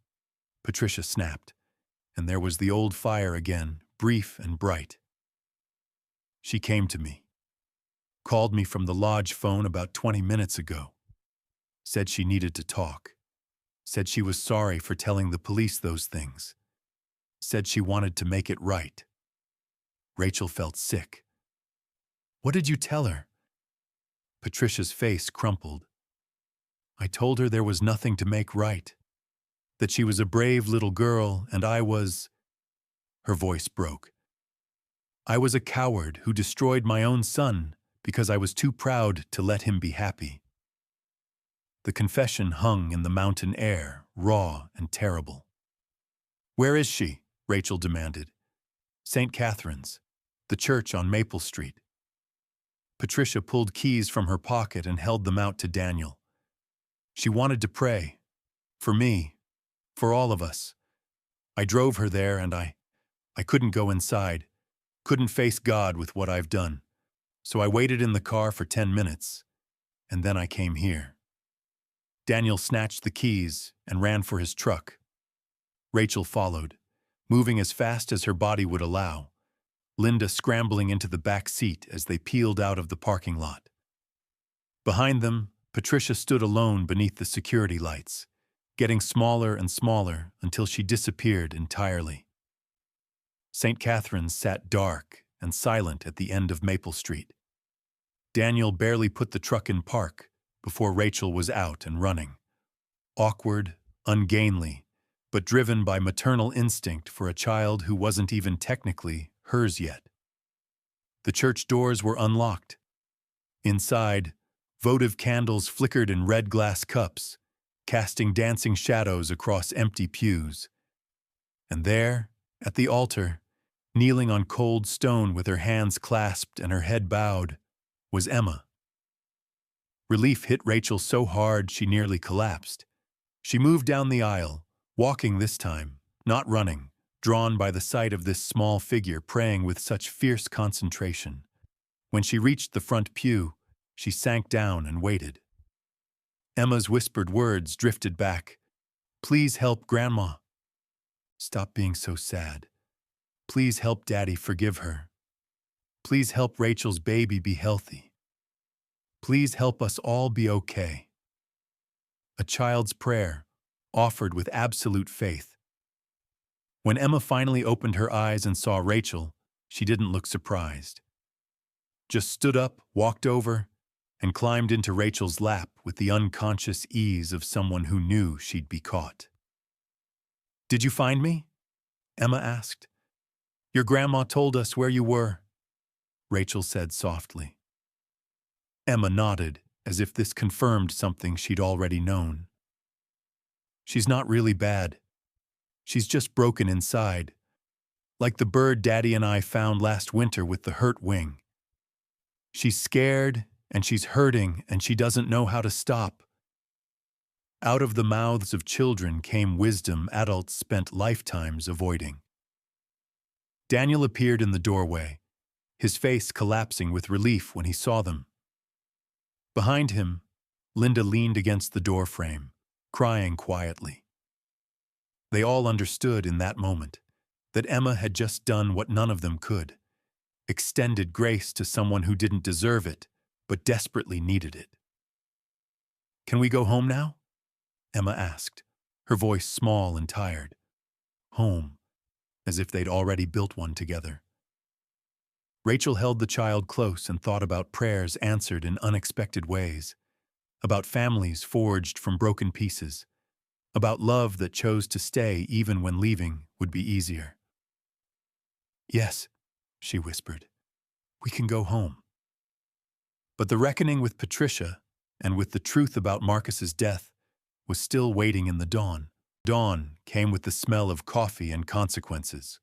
Patricia snapped, and there was the old fire again, brief and bright. "She came to me. Called me from the lodge phone about 20 minutes ago. Said she needed to talk. Said she was sorry for telling the police those things. Said she wanted to make it right." Rachel felt sick. "What did you tell her?" Patricia's face crumpled. "I told her there was nothing to make right. That she was a brave little girl and I was—" Her voice broke. "I was a coward who destroyed my own son because I was too proud to let him be happy." The confession hung in the mountain air, raw and terrible. "Where is she?" Rachel demanded. "St. Catherine's, the church on Maple Street." Patricia pulled keys from her pocket and held them out to Daniel. "She wanted to pray. For me. For all of us. I drove her there and I couldn't go inside. Couldn't face God with what I've done. So I waited in the car for 10 minutes. And then I came here." Daniel snatched the keys and ran for his truck. Rachel followed, moving as fast as her body would allow, Linda scrambling into the back seat as they peeled out of the parking lot. Behind them, Patricia stood alone beneath the security lights, getting smaller and smaller until she disappeared entirely. St. Catherine's sat dark and silent at the end of Maple Street. Daniel barely put the truck in park before Rachel was out and running. Awkward, ungainly, but driven by maternal instinct for a child who wasn't even technically hers yet. The church doors were unlocked. Inside, votive candles flickered in red glass cups, casting dancing shadows across empty pews. And there, at the altar, kneeling on cold stone with her hands clasped and her head bowed, was Emma. Relief hit Rachel so hard she nearly collapsed. She moved down the aisle, walking this time, not running, drawn by the sight of this small figure praying with such fierce concentration. When she reached the front pew, she sank down and waited. Emma's whispered words drifted back. "Please help Grandma. Stop being so sad. Please help Daddy forgive her. Please help Rachel's baby be healthy. Please help us all be okay." A child's prayer, offered with absolute faith. When Emma finally opened her eyes and saw Rachel, she didn't look surprised. Just stood up, walked over, and climbed into Rachel's lap with the unconscious ease of someone who knew she'd be caught. "Did you find me?" Emma asked. "Your grandma told us where you were," Rachel said softly. Emma nodded, as if this confirmed something she'd already known. "She's not really bad. She's just broken inside, like the bird Daddy and I found last winter with the hurt wing. She's scared, and she's hurting, and she doesn't know how to stop." Out of the mouths of children came wisdom adults spent lifetimes avoiding. Daniel appeared in the doorway, his face collapsing with relief when he saw them. Behind him, Linda leaned against the doorframe, crying quietly. They all understood in that moment that Emma had just done what none of them could, extended grace to someone who didn't deserve it, but desperately needed it. "Can we go home now?" Emma asked, her voice small and tired. Home, as if they'd already built one together. Rachel held the child close and thought about prayers answered in unexpected ways, about families forged from broken pieces, about love that chose to stay even when leaving would be easier. "Yes," she whispered, "we can go home." But the reckoning with Patricia, and with the truth about Marcus's death, was still waiting in the dawn. Dawn came with the smell of coffee and consequences.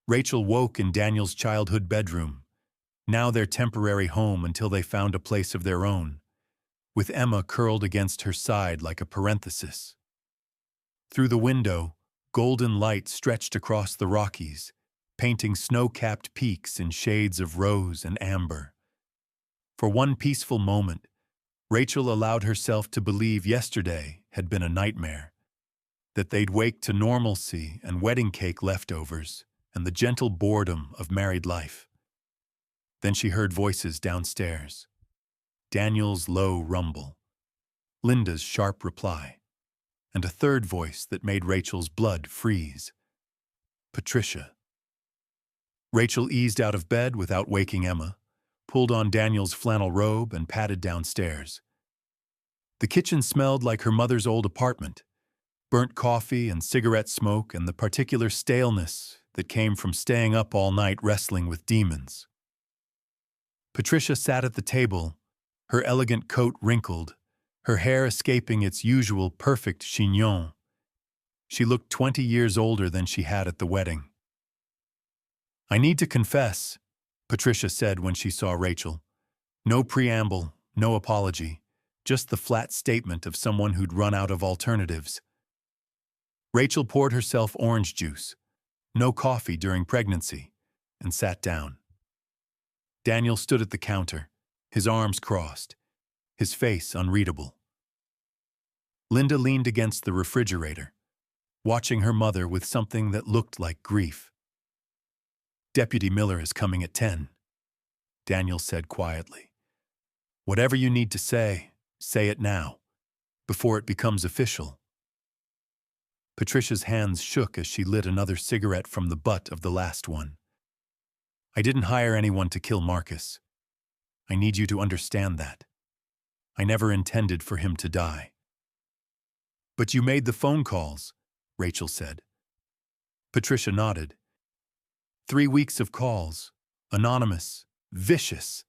Rachel woke in Daniel's childhood bedroom, now their temporary home until they found a place of their own, with Emma curled against her side like a parenthesis. Through the window, golden light stretched across the Rockies, painting snow-capped peaks in shades of rose and amber. For one peaceful moment, Rachel allowed herself to believe yesterday had been a nightmare, that they'd wake to normalcy and wedding cake leftovers and the gentle boredom of married life. Then she heard voices downstairs. Daniel's low rumble, Linda's sharp reply, and a third voice that made Rachel's blood freeze. Patricia. Rachel eased out of bed without waking Emma, pulled on Daniel's flannel robe, and padded downstairs. The kitchen smelled like her mother's old apartment, burnt coffee and cigarette smoke and the particular staleness that came from staying up all night wrestling with demons. Patricia sat at the table, her elegant coat wrinkled, her hair escaping its usual perfect chignon. She looked 20 years older than she had at the wedding. "I need to confess," Patricia said when she saw Rachel. No preamble, no apology, just the flat statement of someone who'd run out of alternatives. Rachel poured herself orange juice, no coffee during pregnancy, and sat down. Daniel stood at the counter, his arms crossed, his face unreadable. Linda leaned against the refrigerator, watching her mother with something that looked like grief. "Deputy Miller is coming at 10, Daniel said quietly. "Whatever you need to say it now, before it becomes official." Patricia's hands shook as she lit another cigarette from the butt of the last one. "I didn't hire anyone to kill Marcus. I need you to understand that. I never intended for him to die." "But you made the phone calls," Rachel said. Patricia nodded. 3 weeks of calls, anonymous, vicious,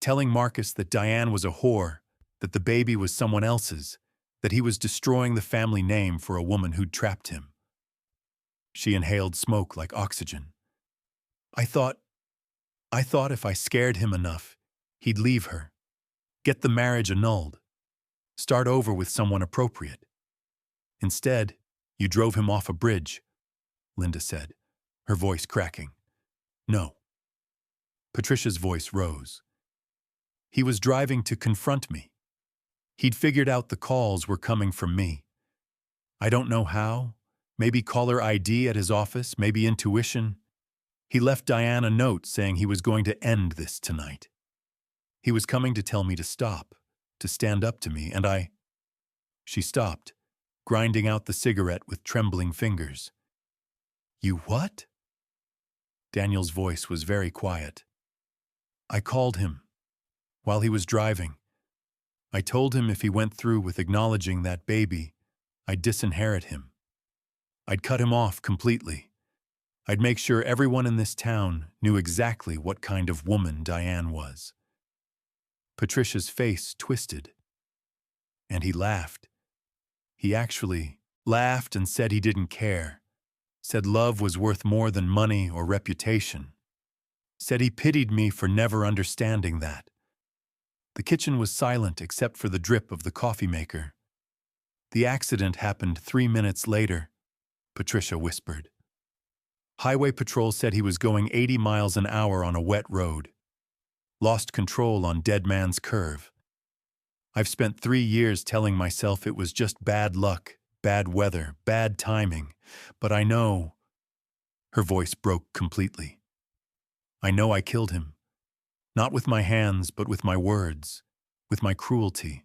telling Marcus that Diane was a whore, that the baby was someone else's, that he was destroying the family name for a woman who'd trapped him. She inhaled smoke like oxygen. I thought if I scared him enough, he'd leave her, get the marriage annulled, start over with someone appropriate. Instead, you drove him off a bridge, Linda said, her voice cracking. No. Patricia's voice rose. He was driving to confront me. He'd figured out the calls were coming from me. I don't know how. Maybe caller ID at his office, maybe intuition. He left Diane a note saying he was going to end this tonight. He was coming to tell me to stop, to stand up to me, and I... She stopped, grinding out the cigarette with trembling fingers. You what? Daniel's voice was very quiet. I called him. While he was driving. I told him if he went through with acknowledging that baby, I'd disinherit him. I'd cut him off completely. I'd make sure everyone in this town knew exactly what kind of woman Diane was. Patricia's face twisted. And he laughed. He actually laughed and said he didn't care. Said love was worth more than money or reputation. Said he pitied me for never understanding that. The kitchen was silent except for the drip of the coffee maker. The accident happened 3 minutes later, Patricia whispered. Highway Patrol said he was going 80 miles an hour on a wet road. Lost control on Dead Man's Curve. I've spent 3 years telling myself it was just bad luck, bad weather, bad timing, but I know... Her voice broke completely. I know I killed him. Not with my hands, but with my words, with my cruelty,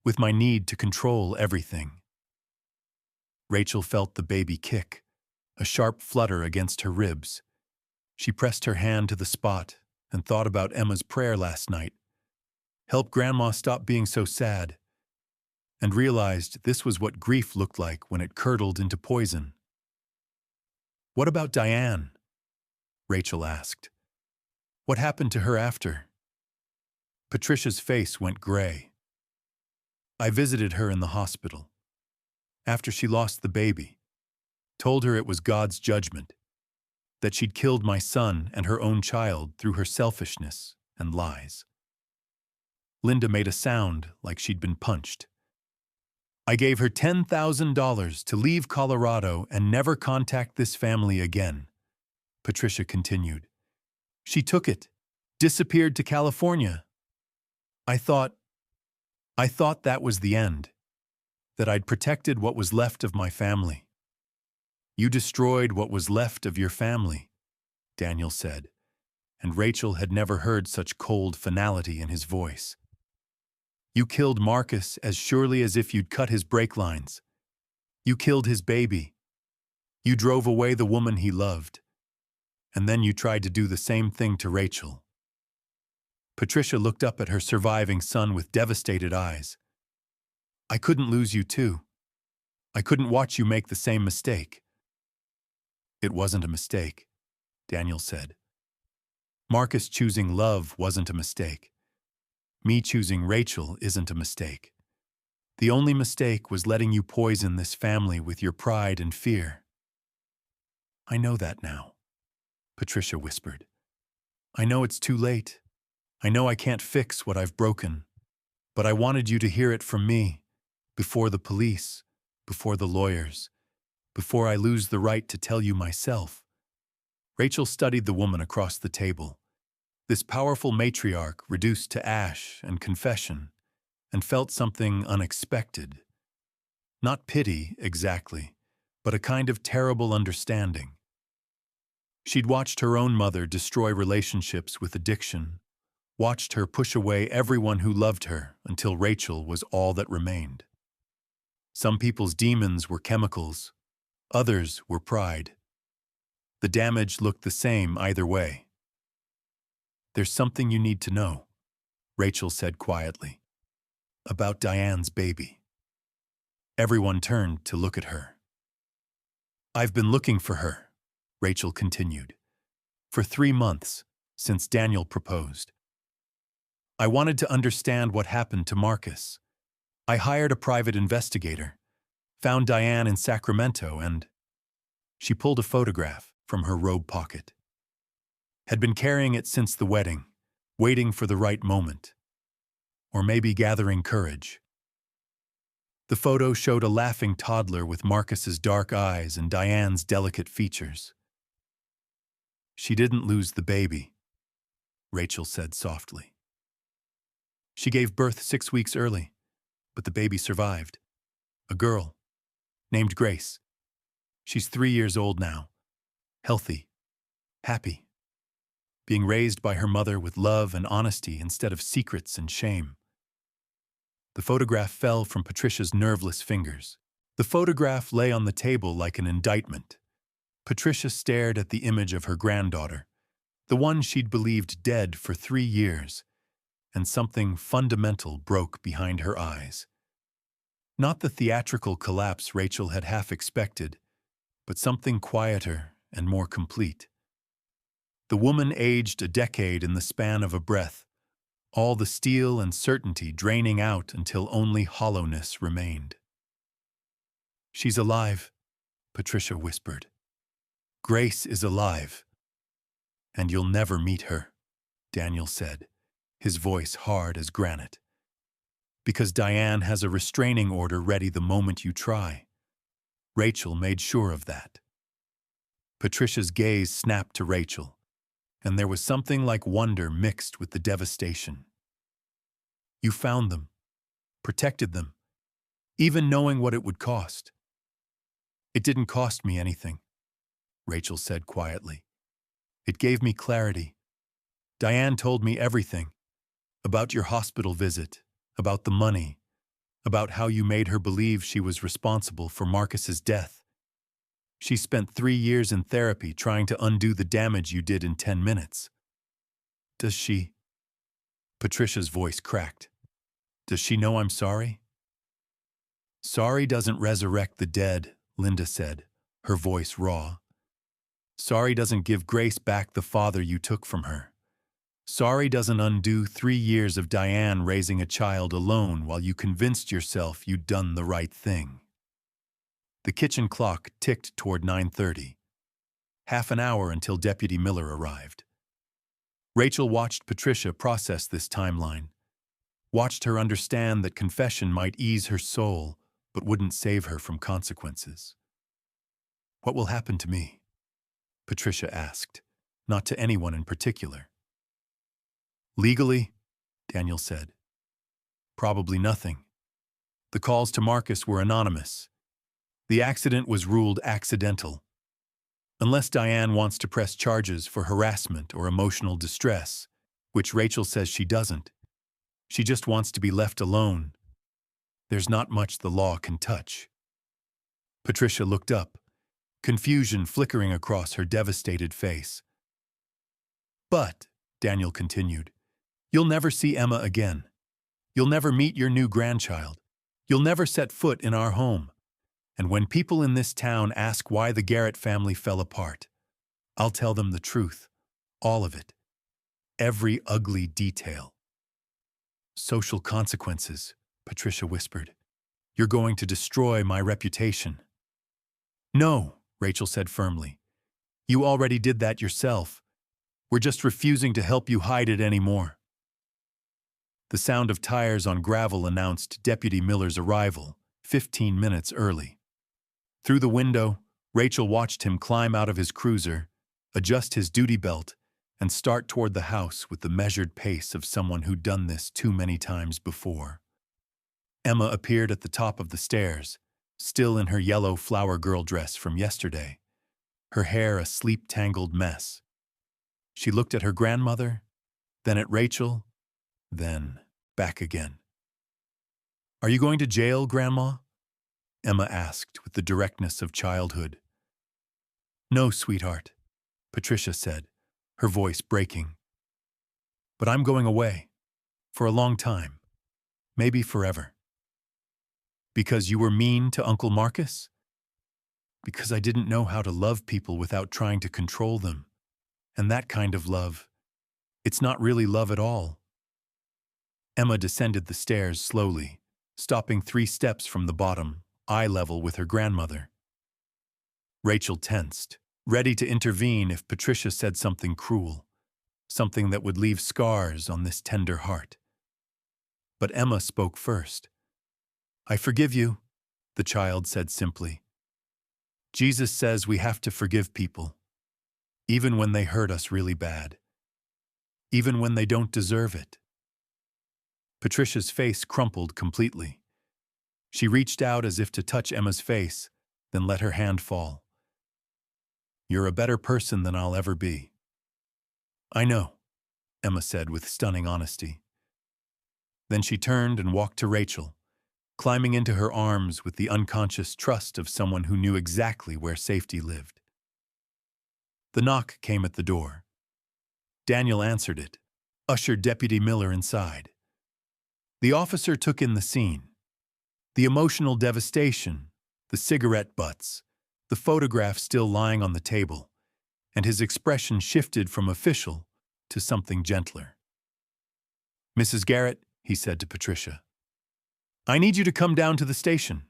with my need to control everything. Rachel felt the baby kick, a sharp flutter against her ribs. She pressed her hand to the spot and thought about Emma's prayer last night. Help Grandma stop being so sad, and realized this was what grief looked like when it curdled into poison. What about Diane? Rachel asked. What happened to her after? Patricia's face went gray. I visited her in the hospital. After she lost the baby, told her it was God's judgment, that she'd killed my son and her own child through her selfishness and lies. Linda made a sound like she'd been punched. I gave her $10,000 to leave Colorado and never contact this family again, Patricia continued. She took it, disappeared to California. I thought that was the end, that I'd protected what was left of my family. You destroyed what was left of your family, Daniel said, and Rachel had never heard such cold finality in his voice. You killed Marcus as surely as if you'd cut his brake lines. You killed his baby. You drove away the woman he loved. And then you tried to do the same thing to Rachel. Patricia looked up at her surviving son with devastated eyes. I couldn't lose you too. I couldn't watch you make the same mistake. It wasn't a mistake, Daniel said. Marcus choosing love wasn't a mistake. Me choosing Rachel isn't a mistake. The only mistake was letting you poison this family with your pride and fear. I know that now, Patricia whispered. I know it's too late. I know I can't fix what I've broken. But I wanted you to hear it from me, before the police, before the lawyers, before I lose the right to tell you myself. Rachel studied the woman across the table, this powerful matriarch reduced to ash and confession, and felt something unexpected. Not pity, exactly, but a kind of terrible understanding. She'd watched her own mother destroy relationships with addiction, watched her push away everyone who loved her until Rachel was all that remained. Some people's demons were chemicals, others were pride. The damage looked the same either way. There's something you need to know, Rachel said quietly, about Diane's baby. Everyone turned to look at her. I've been looking for her, Rachel continued, for 3 months since Daniel proposed. I wanted to understand what happened to Marcus. I hired a private investigator, found Diane in Sacramento, and she pulled a photograph from her robe pocket. Had been carrying it since the wedding, waiting for the right moment, or maybe gathering courage. The photo showed a laughing toddler with Marcus's dark eyes and Diane's delicate features. "She didn't lose the baby," Rachel said softly. "She gave birth 6 weeks early, but the baby survived. A girl, named Grace. She's 3 years old now, healthy, happy, being raised by her mother with love and honesty instead of secrets and shame." The photograph fell from Patricia's nerveless fingers. The photograph lay on the table like an indictment. Patricia stared at the image of her granddaughter, the one she'd believed dead for 3 years, and something fundamental broke behind her eyes. Not the theatrical collapse Rachel had half expected, but something quieter and more complete. The woman aged a decade in the span of a breath, all the steel and certainty draining out until only hollowness remained. "She's alive," Patricia whispered. "Grace is alive. And you'll never meet her," Daniel said, his voice hard as granite. "Because Diane has a restraining order ready the moment you try. Rachel made sure of that." Patricia's gaze snapped to Rachel, and there was something like wonder mixed with the devastation. "You found them, protected them, even knowing what it would cost." "It didn't cost me anything," Rachel said quietly. "It gave me clarity. Diane told me everything, about your hospital visit, about the money, about how you made her believe she was responsible for Marcus's death. She spent 3 years in therapy trying to undo the damage you did in 10 minutes. Does she?" Patricia's voice cracked. "Does she know I'm sorry?" "Sorry doesn't resurrect the dead," Linda said, her voice raw. "Sorry doesn't give Grace back the father you took from her. Sorry doesn't undo 3 years of Diane raising a child alone while you convinced yourself you'd done the right thing." The kitchen clock ticked toward 9:30. Half an hour until Deputy Miller arrived. Rachel watched Patricia process this timeline, watched her understand that confession might ease her soul, but wouldn't save her from consequences. "What will happen to me?" Patricia asked, not to anyone in particular. "Legally," Daniel said, "probably nothing. The calls to Marcus were anonymous. The accident was ruled accidental. Unless Diane wants to press charges for harassment or emotional distress, which Rachel says she doesn't. She just wants to be left alone. There's not much the law can touch." Patricia looked up, confusion flickering across her devastated face. "But," Daniel continued, "you'll never see Emma again. You'll never meet your new grandchild. You'll never set foot in our home. And when people in this town ask why the Garrett family fell apart, I'll tell them the truth, all of it, every ugly detail." "Social consequences," Patricia whispered. "You're going to destroy my reputation." "No," Rachel said firmly. "You already did that yourself. We're just refusing to help you hide it anymore." The sound of tires on gravel announced Deputy Miller's arrival, 15 minutes early. Through the window, Rachel watched him climb out of his cruiser, adjust his duty belt, and start toward the house with the measured pace of someone who'd done this too many times before. Emma appeared at the top of the stairs, still in her yellow flower girl dress from yesterday, her hair a sleep-tangled mess. She looked at her grandmother, then at Rachel, then back again. "Are you going to jail, Grandma?" Emma asked with the directness of childhood. "No, sweetheart," Patricia said, her voice breaking. "But I'm going away. For a long time. Maybe forever." "Because you were mean to Uncle Marcus?" "Because I didn't know how to love people without trying to control them. And that kind of love, it's not really love at all." Emma descended the stairs slowly, stopping 3 steps from the bottom, eye level with her grandmother. Rachel tensed, ready to intervene if Patricia said something cruel, something that would leave scars on this tender heart. But Emma spoke first. "I forgive you," the child said simply. Jesus says we have to forgive people, even when they hurt us really bad, even when they don't deserve it. Patricia's face crumpled completely. She reached out as if to touch Emma's face, then let her hand fall. You're a better person than I'll ever be. I know, Emma said with stunning honesty. Then she turned and walked to Rachel, climbing into her arms with the unconscious trust of someone who knew exactly where safety lived. The knock came at the door. Daniel answered it, ushered Deputy Miller inside. The officer took in the scene. The emotional devastation, the cigarette butts, the photograph still lying on the table, and his expression shifted from official to something gentler. Mrs. Garrett, he said to Patricia, I need you to come down to the station.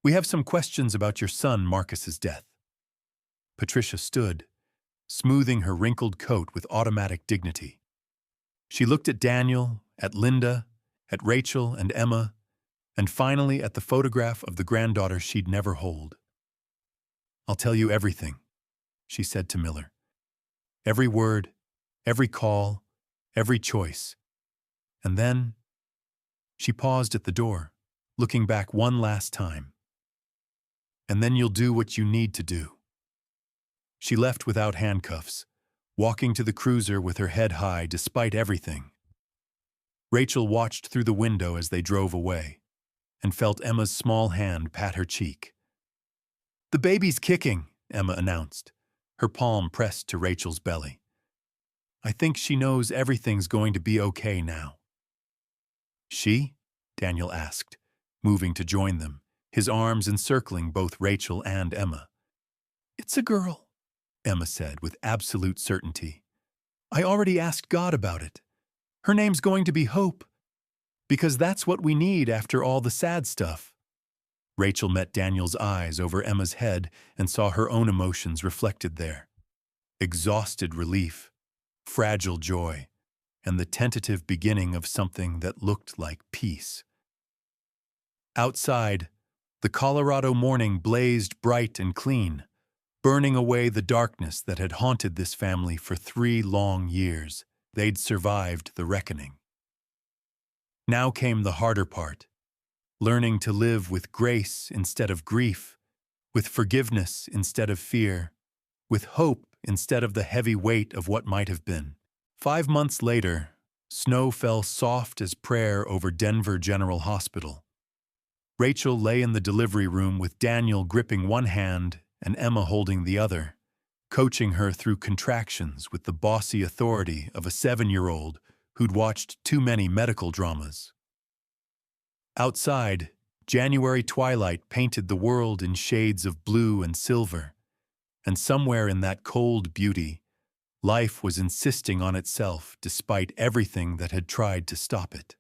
We have some questions about your son Marcus's death. Patricia stood, smoothing her wrinkled coat with automatic dignity. She looked at Daniel, at Linda, at Rachel and Emma, and finally at the photograph of the granddaughter she'd never hold. I'll tell you everything, she said to Miller. Every word, every call, every choice. And then she paused at the door, looking back one last time. And then you'll do what you need to do. She left without handcuffs, walking to the cruiser with her head high despite everything. Rachel watched through the window as they drove away, and felt Emma's small hand pat her cheek. The baby's kicking, Emma announced, her palm pressed to Rachel's belly. I think she knows everything's going to be okay now. She? Daniel asked, moving to join them, his arms encircling both Rachel and Emma. It's a girl, Emma said with absolute certainty. I already asked God about it. Her name's going to be Hope, because that's what we need after all the sad stuff. Rachel met Daniel's eyes over Emma's head and saw her own emotions reflected there. Exhausted relief, fragile joy, and the tentative beginning of something that looked like peace. Outside, the Colorado morning blazed bright and clean, burning away the darkness that had haunted this family for 3 long years. They'd survived the reckoning. Now came the harder part, learning to live with grace instead of grief, with forgiveness instead of fear, with hope instead of the heavy weight of what might have been. 5 months later, snow fell soft as prayer over Denver General Hospital. Rachel lay in the delivery room with Daniel gripping one hand and Emma holding the other, coaching her through contractions with the bossy authority of a 7-year-old who'd watched too many medical dramas. Outside, January twilight painted the world in shades of blue and silver, and somewhere in that cold beauty, life was insisting on itself despite everything that had tried to stop it.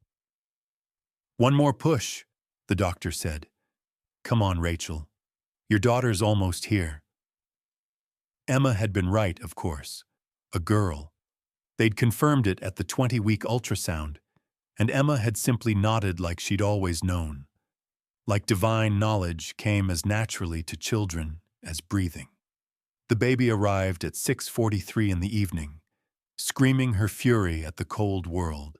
One more push, the doctor said. Come on, Rachel. Your daughter's almost here. Emma had been right, of course. A girl. They'd confirmed it at the 20-week ultrasound, and Emma had simply nodded like she'd always known. Like divine knowledge came as naturally to children as breathing. The baby arrived at 6:43 in the evening, screaming her fury at the cold world,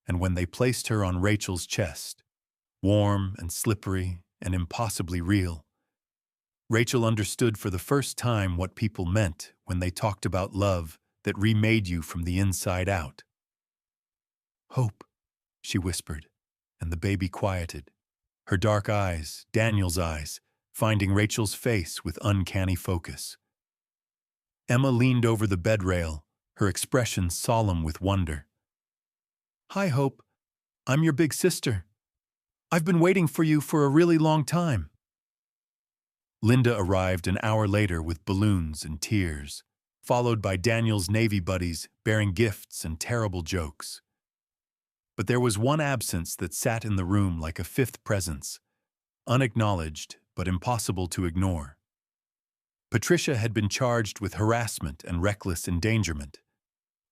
and when they placed her on Rachel's chest, warm and slippery and impossibly real, Rachel understood for the first time what people meant when they talked about love that remade you from the inside out. Hope, she whispered, and the baby quieted, her dark eyes, Daniel's eyes, finding Rachel's face with uncanny focus. Emma leaned over the bed rail, her expression solemn with wonder. Hi, Hope. I'm your big sister. I've been waiting for you for a really long time. Linda arrived an hour later with balloons and tears, followed by Daniel's Navy buddies bearing gifts and terrible jokes. But there was one absence that sat in the room like a fifth presence, unacknowledged but impossible to ignore. Patricia had been charged with harassment and reckless endangerment,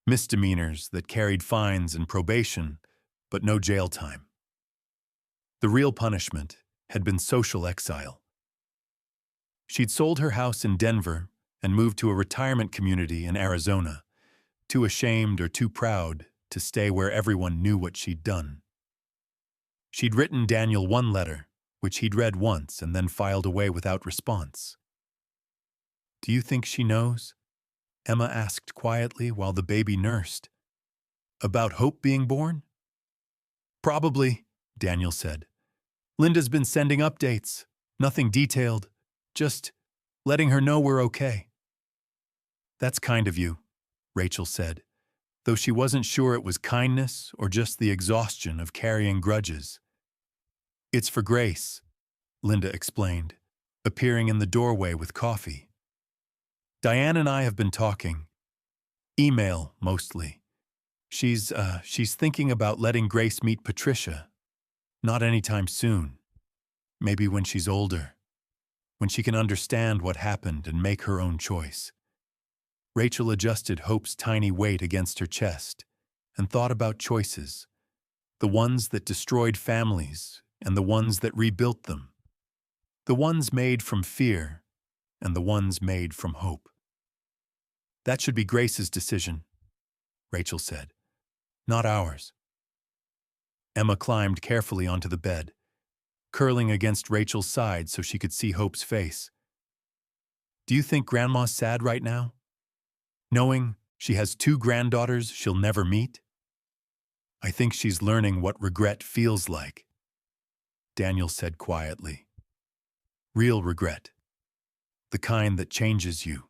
misdemeanors that carried fines and probation, but no jail time. The real punishment, had been social exile. She'd sold her house in Denver and moved to a retirement community in Arizona, too ashamed or too proud to stay where everyone knew what she'd done. She'd written Daniel one letter, which he'd read once and then filed away without response. "Do you think she knows?" Emma asked quietly while the baby nursed. "About Hope being born?" "Probably," Daniel said. "Linda's been sending updates, nothing detailed, just letting her know we're okay." "That's kind of you," Rachel said, though she wasn't sure it was kindness or just the exhaustion of carrying grudges. "It's for Grace," Linda explained, appearing in the doorway with coffee. "Diane and I have been talking. Email, mostly. She's thinking about letting Grace meet Patricia. Not anytime soon. Maybe when she's older. When she can understand what happened and make her own choice." Rachel adjusted Hope's tiny weight against her chest and thought about choices, the ones that destroyed families and the ones that rebuilt them, the ones made from fear and the ones made from hope. "That should be Grace's decision," Rachel said, "not ours." Emma climbed carefully onto the bed, curling against Rachel's side so she could see Hope's face. "Do you think Grandma's sad right now? Knowing she has 2 granddaughters she'll never meet?" "I think she's learning what regret feels like," Daniel said quietly. "Real regret. The kind that changes you."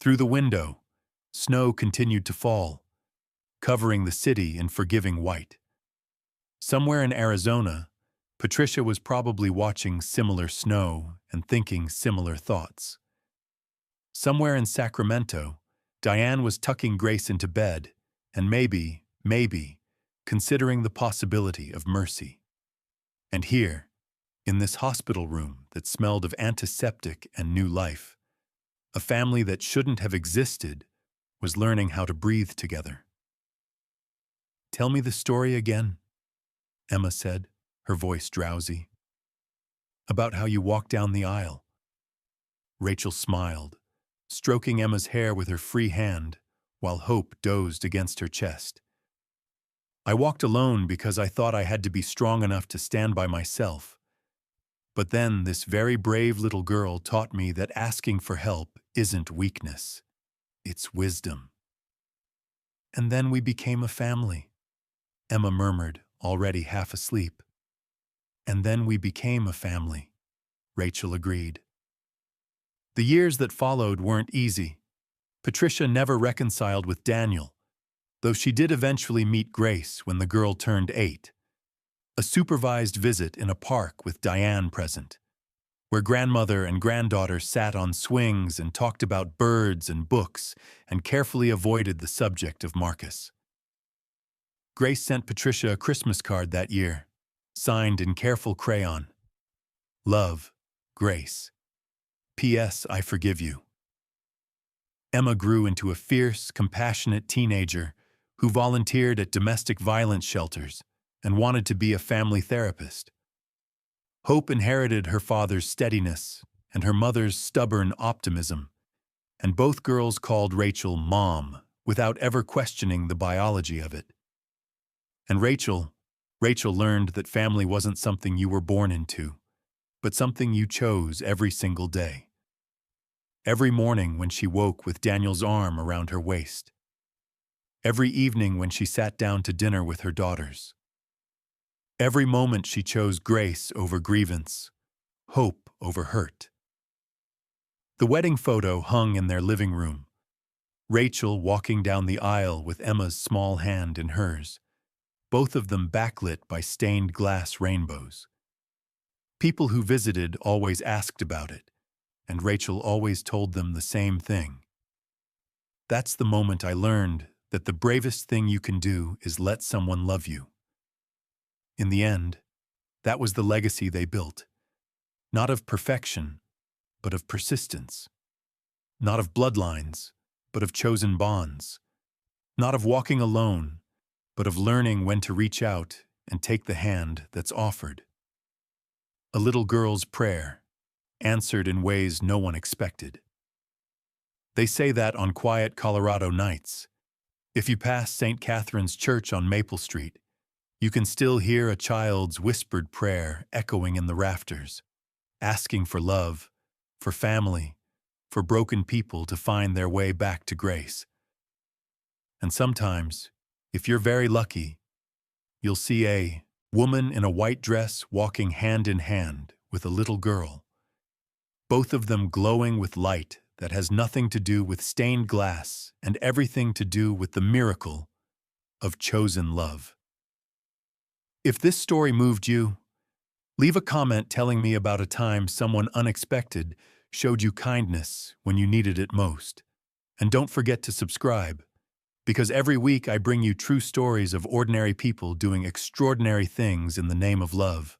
Through the window, snow continued to fall, covering the city in forgiving white. Somewhere in Arizona, Patricia was probably watching similar snow and thinking similar thoughts. Somewhere in Sacramento, Diane was tucking Grace into bed and maybe, considering the possibility of mercy. And here, in this hospital room that smelled of antiseptic and new life, a family that shouldn't have existed was learning how to breathe together. "Tell me the story again," Emma said, her voice drowsy. "About how you walked down the aisle." Rachel smiled, stroking Emma's hair with her free hand, while Hope dozed against her chest. "I walked alone because I thought I had to be strong enough to stand by myself. But then this very brave little girl taught me that asking for help isn't weakness. It's wisdom." "And then we became a family," Emma murmured, already half asleep. "And then we became a family," Rachel agreed. The years that followed weren't easy. Patricia never reconciled with Daniel, though she did eventually meet Grace when the girl turned 8. A supervised visit in a park with Diane present, where grandmother and granddaughter sat on swings and talked about birds and books and carefully avoided the subject of Marcus. Grace sent Patricia a Christmas card that year, signed in careful crayon. "Love, Grace. P.S. I forgive you." Emma grew into a fierce, compassionate teenager who volunteered at domestic violence shelters and wanted to be a family therapist. Hope inherited her father's steadiness and her mother's stubborn optimism, and both girls called Rachel Mom without ever questioning the biology of it. And Rachel learned that family wasn't something you were born into, but something you chose every single day. Every morning when she woke with Daniel's arm around her waist. Every evening when she sat down to dinner with her daughters. Every moment she chose grace over grievance, hope over hurt. The wedding photo hung in their living room. Rachel walking down the aisle with Emma's small hand in hers, both of them backlit by stained glass rainbows. People who visited always asked about it, and Rachel always told them the same thing. "That's the moment I learned that the bravest thing you can do is let someone love you." In the end, that was the legacy they built. Not of perfection, but of persistence. Not of bloodlines, but of chosen bonds. Not of walking alone, but of learning when to reach out and take the hand that's offered. A little girl's prayer, answered in ways no one expected. They say that on quiet Colorado nights, if you pass St. Catherine's Church on Maple Street, you can still hear a child's whispered prayer echoing in the rafters, asking for love, for family, for broken people to find their way back to grace. And sometimes, if you're very lucky, you'll see a woman in a white dress walking hand in hand with a little girl, both of them glowing with light that has nothing to do with stained glass and everything to do with the miracle of chosen love. If this story moved you, leave a comment telling me about a time someone unexpected showed you kindness when you needed it most. And don't forget to subscribe, because every week I bring you true stories of ordinary people doing extraordinary things in the name of love.